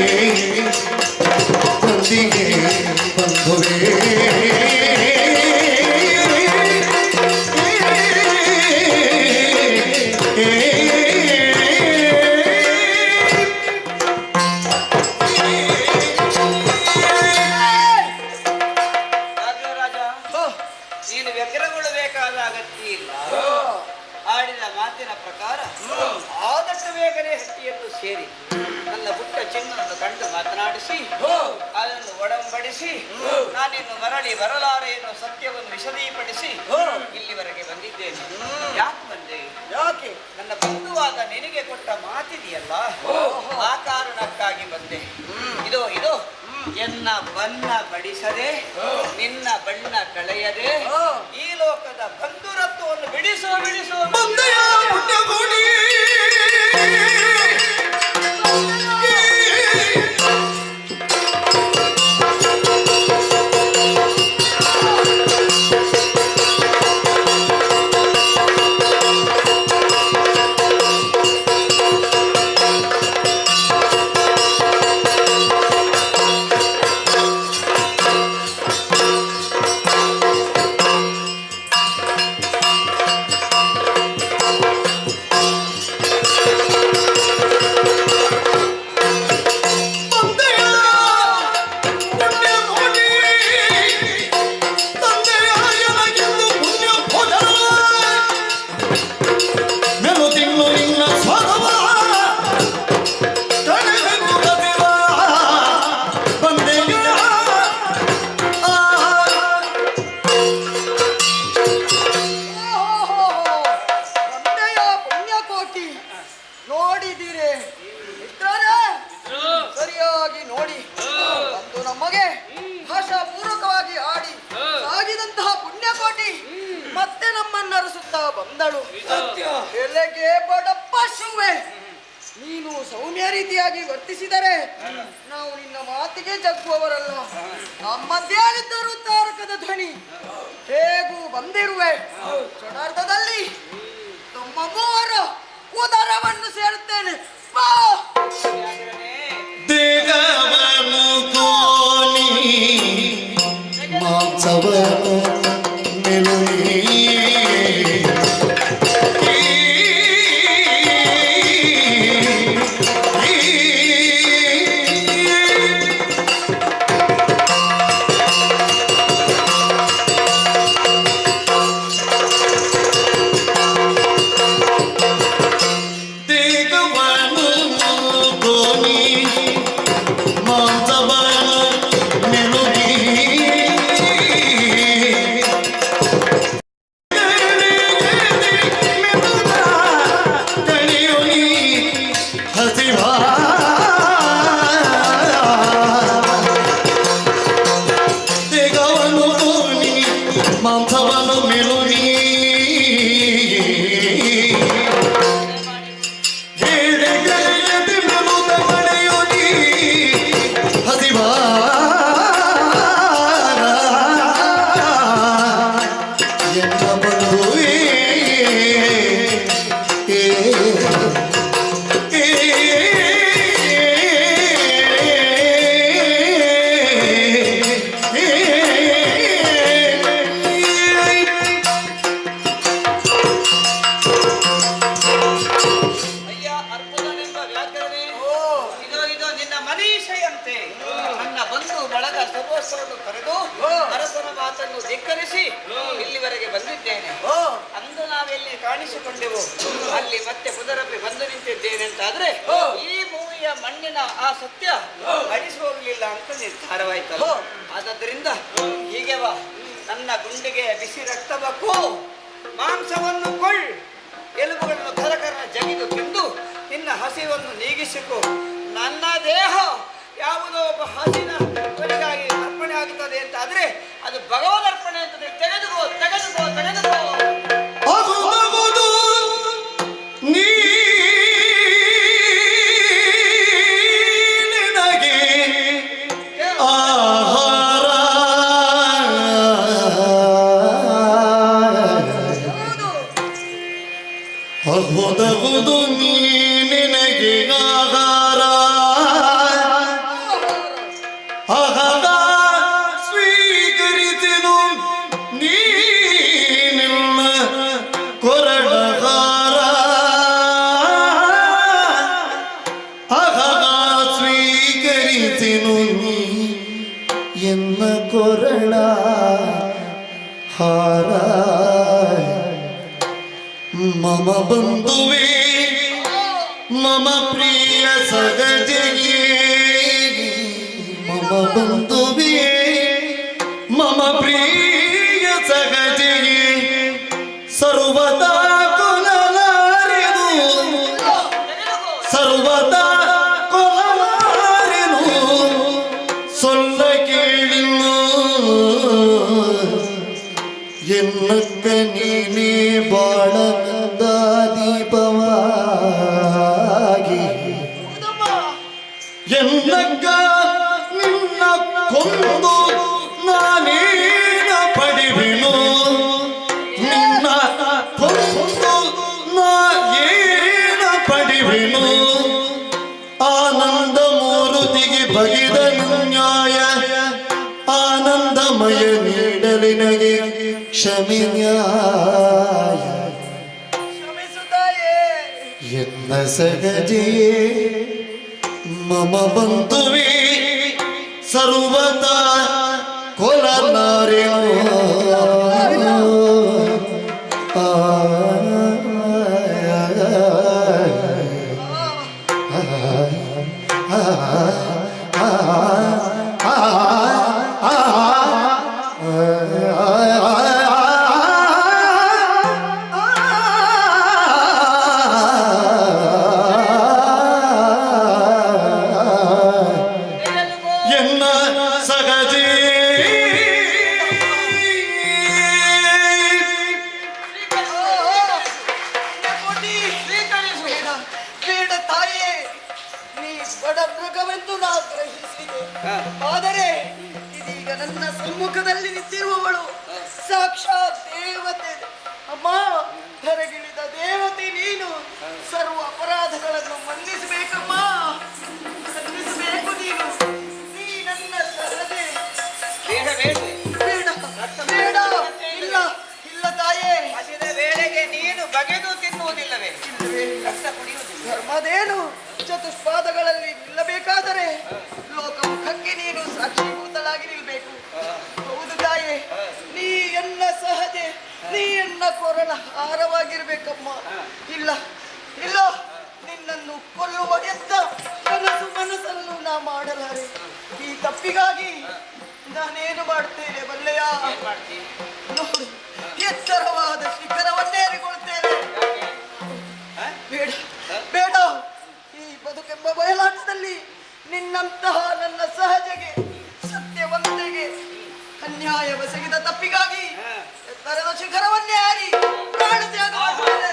C: ಬಂಧುವೇ
D: ರಾಜ ನೀನು ವ್ಯಗ್ರಗೊಳ್ಳಬೇಕಾದ ಅಗತ್ಯ ಇಲ್ಲ. ಆಡಿದ ಮಾತಿನ ಪ್ರಕಾರ ಆದಷ್ಟು ಬೇಗನೆ ಹಟ್ಟಿಯನ್ನು ಸೇರಿ ನನ್ನ ಪುಟ್ಟ ಚಿನ್ನವನ್ನು ಕಂಡು ಮಾತನಾಡಿಸಿ ಅದನ್ನು ಒಡಂಬಡಿಸಿ ನಾನಿನ್ನು ಮರಳಿ ಬರಲಾರೆ ಎನ್ನುವ ಸತ್ಯವನ್ನು ವಿಶದೀಪಡಿಸಿ ಇಲ್ಲಿವರೆಗೆ ಬಂದಿದ್ದೇನೆ. ಯಾಕೆ ಬಂದೆ?
B: ಯಾಕೆ?
D: ನನ್ನ ಬಂಧುವಾದ ನಿನಗೆ ಕೊಟ್ಟ ಮಾತಿದೆಯಲ್ಲ, ಆ ಕಾರಣಕ್ಕಾಗಿ ಬಂದೆ. ಇದೋ ಇದೋ ಎನ್ನ ಬಣ್ಣ ಬಡಿಸದೆ ನಿನ್ನ ಬಣ್ಣ ಕಳೆಯದೆ ಈ ಲೋಕದ ಬಂಧುರತ್ವವನ್ನು ಬಿಡಿಸೋ ಬಿಡಿಸೋ
C: ಬಂದೆಯ ಪುಟ್ಟಗುಡಿ
B: ನೋಡಿದ್ದೀರಿ ಮಿತ್ರರೇ? ಸರಿಯಾಗಿ ನೋಡಿ, ಅಂದು ನಮಗೆ ಭಾಷಾಪೂರ್ವಕವಾಗಿ ಆಡಿ ಸಾಗಿದಂತಹ ಪುಣ್ಯಕೋಟಿ ಮತ್ತೆ ನಮ್ಮನ್ನರಸುತ್ತಾ ಬಂದಳು. ಎಲೆಗೆ ಬಡಪ್ಪ ಶಿವೆ, ನೀನು ಸೌಮ್ಯ ರೀತಿಯಾಗಿ ವರ್ತಿಸಿದರೆ ನಾವು ನಿನ್ನ ಮಾತಿಗೆ ಜಗ್ಗುವವರಲ್ಲ. ನಮ್ಮದ್ಯಾಗಿದ್ದರೂ ತಾರಕದ ಧ್ವನಿ ಹೇಗೂ ಬಂದಿರುವೆ. ಕ್ಷಣಾರ್ಧದಲ್ಲಿ ತಮ್ಮ ಮೂವರ ಉದರವನ್ನು ಸೇರುತ್ತೇನೆ. ಬಾ
C: ದೇಗವನು ಕೋನಿ ಮಾಂಸವನು ಮೆಲುನಿ
D: ಅಗ್ನಿಶಯಂತೆ ನನ್ನ ಬಂಧು ಬಳಗ ಸರ್ವಸ್ವವನ್ನು ತೊರೆದು ಅರಸನ ಮಾತನ್ನು ಧಿಕ್ಕರಿಸಿ ಇಲ್ಲಿವರೆಗೆ ಬಂದಿದ್ದೇನೆ. ಅಂದು ನಾವೆಲ್ಲಿ ಕಾಣಿಸಿಕೊಂಡೆವು ಅಲ್ಲಿ ಮತ್ತೆ ಪುನರಪಿ ಬಂದು ನಿಂತಿದ್ದೇನೆ ಅಂತಾದ್ರೆ ಈ ಭೂಮಿಯ ಮಣ್ಣಿನ ಆ ಸತ್ಯ ಅಳಿಸಿ ಹೋಗಲಿಲ್ಲ ಅಂತ ನಿರ್ಧಾರವಾಯ್ತಲ್ಲ. ಆದ್ದರಿಂದ ಹೀಗೆ ಬಾ, ನನ್ನ ಗುಂಡಿಗೆ ಬಿಸಿ ರಕ್ತವಕ್ಕೂ ಮಾಂಸವನ್ನು ಕೊಳ್ಳ್, ಎಲುಬುಗಳನ್ನು ಕರಕರ ಜಗಿದು ತಿಂದು ನಿನ್ನ ಹಸಿವನ್ನು ನೀಗಿಸಿಕೊ. ನನ್ನ ದೇಹ ಯಾವುದೋ ಒಬ್ಬ ಹಸಿನ ಕೊನೆಗಾಗಿ ಅರ್ಪಣೆ ಆಗುತ್ತದೆ ಅಂತ ಆದ್ರೆ ಅದು ಭಗವದ್ ಅರ್ಪಣೆ ಅಂತ ತೆಗೆದುಕೋ ತೆಗೆದುಕೋ ತೆಗೆದುಕೋ.
C: ಅಗುದಗುದು ನಿನಗೆ ಆಹಾರ ಅಗುದಗುದು ನಿನಗೆ ಆಹಾರ ಆಹಾರ ಸ್ವೀಕರಿಸಿದು ನೀನಿಲ್ಲ ಕೊರಡಗಾರ ಆಹಾರ ಸ್ವೀಕರಿಸಿನು ನೀ ಎನ್ನ ಕೊರಳ ಹಾರ ಮಮ ಬಂಧುವೇ ಮಮ ಪ್ರಿಯ ಸಗಜೆಯೇ ಮಮ ಬಂಧುವೇ ಮಮ ಪ್ರಿಯ ಸಗಜೆಯೇ ಸರ್ವದಾ ಕೊಲಲಾರೆನು ಸರ್ವದಾ ಕೊಲಲಾರೆನು ಸೊಲ್ಲ ಕೇಳಿನು ಎನ್ನಕ್ಕ ನೀನೇ ಬಾಳದ ದೀಪವಾಗಿ ಎನ್ನಕ್ಕ ನಿನ್ನ ಕೊಂದು ನಾನೇನ ಪಡಿವೆನು ನಿನ್ನ ಕೊಂದು ನಾ ಏನ ಪಡಿವೆನು ಆನಂದ ಮೂರುತಿಗೆ ಬಗೆದ ನ್ಯಾಯ ಆನಂದಮಯ ನೀಡಲಿನಗೆ ಕ್ಷಮೆ ನ್ಯಾಯ ಎನ್ನ ಸಗಜೆಯೇ ಮಮ ಬಂಧುವೇ ಸರ್ವದಾ ಕೊಲನಾರೆನು ಎನ್ನ ಸಗಜೆ
B: ಬೇಡ ತಾಯೇ, ನೀ ಬಡ ಮೃಗವೆಂದು ನಾ ಗ್ರಹಿಸಿದೆ. ಆದರೆ ಇದೀಗ ನನ್ನ ಸಮ್ಮುಖದಲ್ಲಿ ನಿಂತಿರುವವಳು ಸಾಕ್ಷಾತ್ ದೇವತೆ. ಅಮ್ಮ, ಧರೆಗಿಳಿದ ದೇವತೆ ನೀನು. ಸರ್ವ ಅಪರಾಧಗಳನ್ನು ಮನ್ನಿಸಬೇಕಮ್ಮ, ಮನ್ನಿಸಬೇಕು ನೀನು. ನೀ ನನ್ನ ಸಹಜೆ.
D: ಬೇಡ ಬೇಡ
B: ಬೇಡ ಬೇಡ, ಇಲ್ಲ ಇಲ್ಲ ತಾಯೇ.
D: ಹಸಿದ ವೇಳೆಗೆ ನೀನು ಬಗೆದು ತಿನ್ನುವುದಿಲ್ಲವೇ? ರಕ್ತ ಕುಡಿಯುವುದಿಲ್ಲ.
B: ಧರ್ಮದೇನು ಚತುಷ್ಪಾದಗಳಲ್ಲಿ ನಿಲ್ಲಬೇಕಾದರೆ ಲೋಕಮುಖಕ್ಕೆ ನೀನು ಸಾಕ್ಷೀಭೂತಳಾಗಿ ನಿಲ್ಬೇಕು. ಹೌದು ತಾಯೇ, ನೀ ಎನ್ನ ಸಹಜೆ, ನೀ ಎನ್ನ ಕೊರಳ ಹಾರವಾಗಿರ್ಬೇಕಮ್ಮ. ಇಲ್ಲ ಇಲ್ಲ, ನಿನ್ನನ್ನು ಕೊಲ್ಲುವ ಎತ್ತ ಕನಸು ಮನಸ್ಸನ್ನು ನಾ ಮಾಡಲಾರೆ. ಈ ತಪ್ಪಿಗಾಗಿ ನಾನೇನು ಮಾಡ್ತೇನೆ ಬಲ್ಲೆಯ? ನೋಡು, ಎತ್ತರವಾದ ಶಿಖರವನ್ನೇರಿಕೊಳ್ತೇನೆ. ಬೇಡ ಬೇಡ, ಈ ಬದುಕೆಂಬ ಬಯಲಾಟದಲ್ಲಿ ನಿನ್ನಂತಹ ನನ್ನ ಸಹಜಗೆ, ಸತ್ಯವಂತೆಗೆ ಅನ್ಯಾಯವೆಸಗಿದ ತಪ್ಪಿಗಾಗಿ ಎತ್ತರದ ಶಿಖರವನ್ನೇ ಹಾರಿ ಪ್ರಾಣ ತ್ಯಾಗ ಮಾಡ್ತೇನೆ.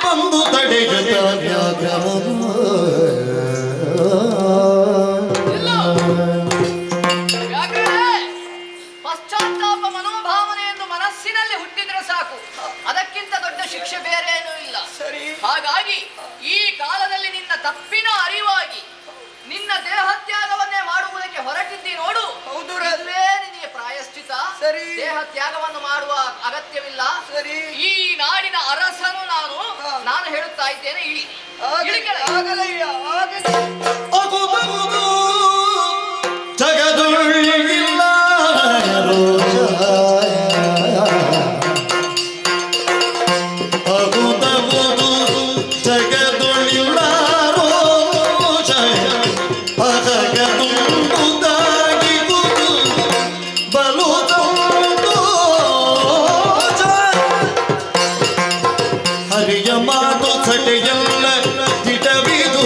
C: ಬಂದು ತಡೆಯುತ್ತ ವ್ಯಾಘ್ರಮನು
B: ಪಶ್ಚಾತ್ತಾಪ ಮನೋಭಾವನೆಯನ್ನು ಮನಸ್ಸಿನಲ್ಲಿ ಹುಟ್ಟಿದ್ರೆ ಸಾಕು, ಅದಕ್ಕಿಂತ ದೊಡ್ಡ ಶಿಕ್ಷೆ ಬೇರೆ ಏನೂ ಇಲ್ಲ. ಸರಿ, ಹಾಗಾಗಿ ಈ ಕಾಲದಲ್ಲಿ ನಿನ್ನ ತಪ್ಪಿನ ಅರಿವಾಗಿ ನಿನ್ನ ದೇಹತ್ಯಾಗವನ್ನೇ ಮಾಡುವುದಕ್ಕೆ ಹೊರಟಿದ್ದಿ ನೋಡು. ಹೌದು, ನಿನಗೆ ಪ್ರಾಯಶ್ಚಿತ. ಸರಿ, ದೇಹ ತ್ಯಾಗವನ್ನು ಮಾಡುವ ಅಗತ್ಯವಿಲ್ಲ. ಸರಿ, ಈ ಇಳಿಕೆಳಗೆ.
C: ಅಗುಬಹುದು ಜಗದೊಳಗಿಲ್ಲ ರೋಷ. ಅಗುಬಹುದು ಜಗದೊಳಿಲ್ಲ ರೋಷ. ಅಗದುಂಬುದಾಗಿಗುವುದು ಬಲು ಸಂತೋಷ. ಹರಿಯ ಮಾತು ಸಟೆಯಲ್ಲ ತಿಟವಿದು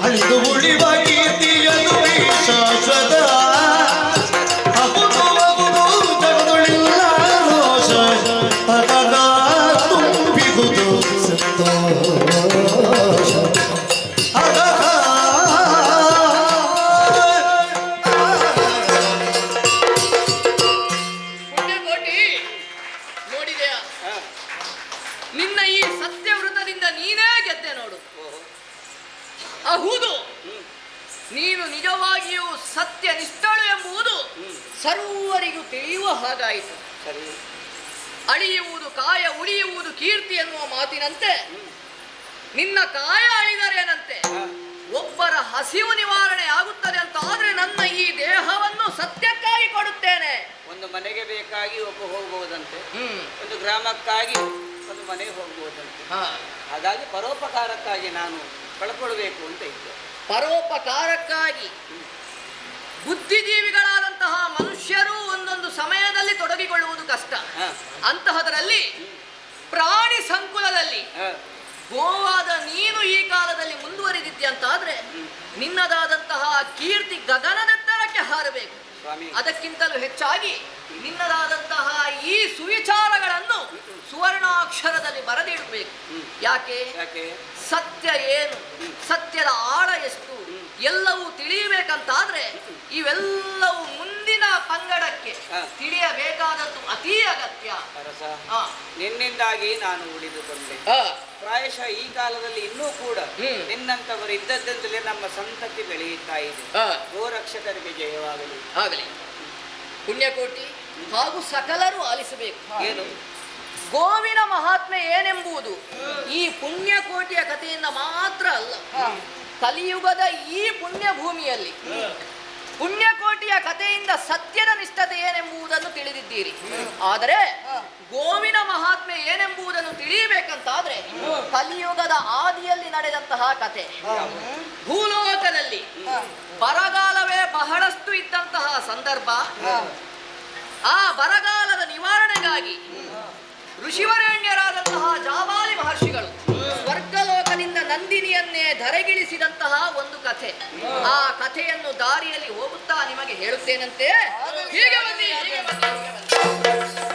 C: ಅಳಿದು ಉಳಿವ ಕೀರ್ತಿಯದು ಶಾಶ್ವತ. ಅಗುದು ಅಗುದು ಜಗದೊಳಿಲ್ಲ ರೋಷ. ಅಗಗ ತುಂಬಿಗುವುದು ಸಂತೋಷ. ಅಗಗ
B: ಪುಣ್ಯಕೋಟಿ ನೋಡಿದೆಯಾ? ನಿನ್ನ ಈ ಸತ್ಯವೃತದಿಂದ ನೀನೇ ಗೆದ್ದೆ ನೋಡು. ಹೌದು, ನೀನು ನಿಜವಾಗಿಯೂ ಸತ್ಯ ನಿಷ್ಠಳು ಎಂಬುದು ಸರ್ವರಿಗೂ ತಿಳಿಯುವ ಹಾಗಾಯಿತು.
D: ಸರಿ.
B: ಅಳಿಯುವುದು ಕಾಯ, ಉಳಿಯುವುದು ಕೀರ್ತಿ ಎನ್ನುವ ಮಾತಿನಂತೆ ನಿನ್ನ ಕಾಯ ಅಳಿದರೇನಂತೆ ಒಬ್ಬರ ಹಸಿವು ನಿವಾರಣೆ ಆಗುತ್ತದೆ ಅಂತ ಆದ್ರೆ ನನ್ನ ಈ ದೇಹವನ್ನು ಸತ್ಯಕ್ಕಾಗಿ ಕೊಡುತ್ತೇನೆ.
D: ಒಂದು ಮನೆಗೆ ಬೇಕಾಗಿ ಒಬ್ಬ ಹೋಗಬಹುದಂತೆ, ಒಂದು ಗ್ರಾಮಕ್ಕಾಗಿ ಒಂದು ಮನೆಗೆ ಹೋಗಬಹುದಂತೆ. ಹಾಗಾಗಿ ಪರೋಪಕಾರಕ್ಕಾಗಿ ನಾನು ಕಳ್ಕೊಳ್ಬೇಕು ಅಂತ ಇದ್ದೆ.
B: ಪರೋಪಕಾರಕ್ಕಾಗಿ ಬುದ್ಧಿಜೀವಿಗಳಾದಂತಹ ಮನುಷ್ಯರು ಒಂದೊಂದು ಸಮಯದಲ್ಲಿ ತೊಡಗಿಕೊಳ್ಳುವುದು ಕಷ್ಟ. ಅಂತಹದರಲ್ಲಿ ಪ್ರಾಣಿ ಸಂಕುಲದಲ್ಲಿ ಗೋವಾದ ನೀನು ಈ ಕಾಲದಲ್ಲಿ ಮುಂದುವರಿದಿದ್ಯಂತಾದ್ರೆ ನಿನ್ನದಾದಂತಹ ಕೀರ್ತಿ ಗಗನದೆತ್ತರಕ್ಕೆ ಹಾರಬೇಕು. ಅದಕ್ಕಿಂತಲೂ ಹೆಚ್ಚಾಗಿ ನಿನ್ನದಾದಂತಹ ಈ ಸುವಿಚಾರಗಳನ್ನು ಸುವರ್ಣಾಕ್ಷರದಲ್ಲಿ ಬರೆದಿಡಬೇಕು. ಯಾಕೆ? ಸತ್ಯ ಏನು, ಸತ್ಯದ ಆಳ ಎಷ್ಟು ಎಲ್ಲವೂ ತಿಳಿಯಬೇಕಂತಾದ್ರೆ ಇವೆಲ್ಲವೂ ಮುಂದಿನ ಪಂಗಡಕ್ಕೆ ತಿಳಿಯಬೇಕಾದದ್ದು ಅತೀ ಅಗತ್ಯ.
D: ನಿನ್ನಿಂದಾಗಿ ನಾನು ಉಳಿದುಕೊಂಡೆ. ಪ್ರಾಯಶಃ ಈ ಕಾಲದಲ್ಲಿ ಇನ್ನೂ ಕೂಡ ನಿನ್ನಂತವರು ಇದ್ದದ್ದಿಂದಲೇ ನಮ್ಮ ಸಂತತಿ ಬೆಳೆಯುತ್ತಾ ಇದೆ. ಗೋರಕ್ಷಕರಿಗೆ ಜಯವಾಗಲಿ.
B: ಆಗಲಿ. ಪುಣ್ಯಕೋಟಿ ಹಾಗೂ ಸಕಲರು ಆಲಿಸಬೇಕು.
D: ಏನು?
B: ಗೋವಿನ ಮಹಾತ್ಮೆ ಏನೆಂಬುದು ಈ ಪುಣ್ಯಕೋಟಿಯ ಕಥೆಯಿಂದ ಮಾತ್ರ ಅಲ್ಲ, ಕಲಿಯುಗದ ಈ ಪುಣ್ಯ ಭೂಮಿಯಲ್ಲಿ ಪುಣ್ಯಕೋಟಿಯ ಕಥೆಯಿಂದ ಸತ್ಯದ ನಿಷ್ಠತೆ ಏನೆಂಬುದನ್ನು ತಿಳಿದಿದ್ದೀರಿ. ಆದರೆ ಗೋವಿನ ಮಹಾತ್ಮೆ ಏನೆಂಬುದನ್ನು ತಿಳಿಯಬೇಕಂತಾದ್ರೆ ಕಲಿಯುಗದ ಆದಿಯಲ್ಲಿ ನಡೆದಂತಹ ಕಥೆ. ಭೂಲೋಕದಲ್ಲಿ ಬರಗಾಲವೇ ಬಹಳಷ್ಟು ಇದ್ದಂತಹ ಸಂದರ್ಭ. ಆ ಬರಗಾಲದ ನಿವಾರಣೆಗಾಗಿ ಋಷಿವರೇಣ್ಯರಾದಂತಹ ಜಾಬಾಲಿ ಮಹರ್ಷಿಗಳು ಸ್ವರ್ಗಲೋಕದಿಂದ ನಂದಿನಿಯನ್ನೇ ಧರೆಗಿಳಿಸಿದಂತಹ ಒಂದು ಕಥೆ. ಆ ಕಥೆಯನ್ನು ದಾರಿಯಲ್ಲಿ ಹೋಗುತ್ತಾ ನಿಮಗೆ ಹೇಳುತ್ತೇನಂತೆ. ಹೀಗೆ ಬನ್ನಿ, ಹೀಗೆ ಬನ್ನಿ, ಹೀಗೆ ಬನ್ನಿ.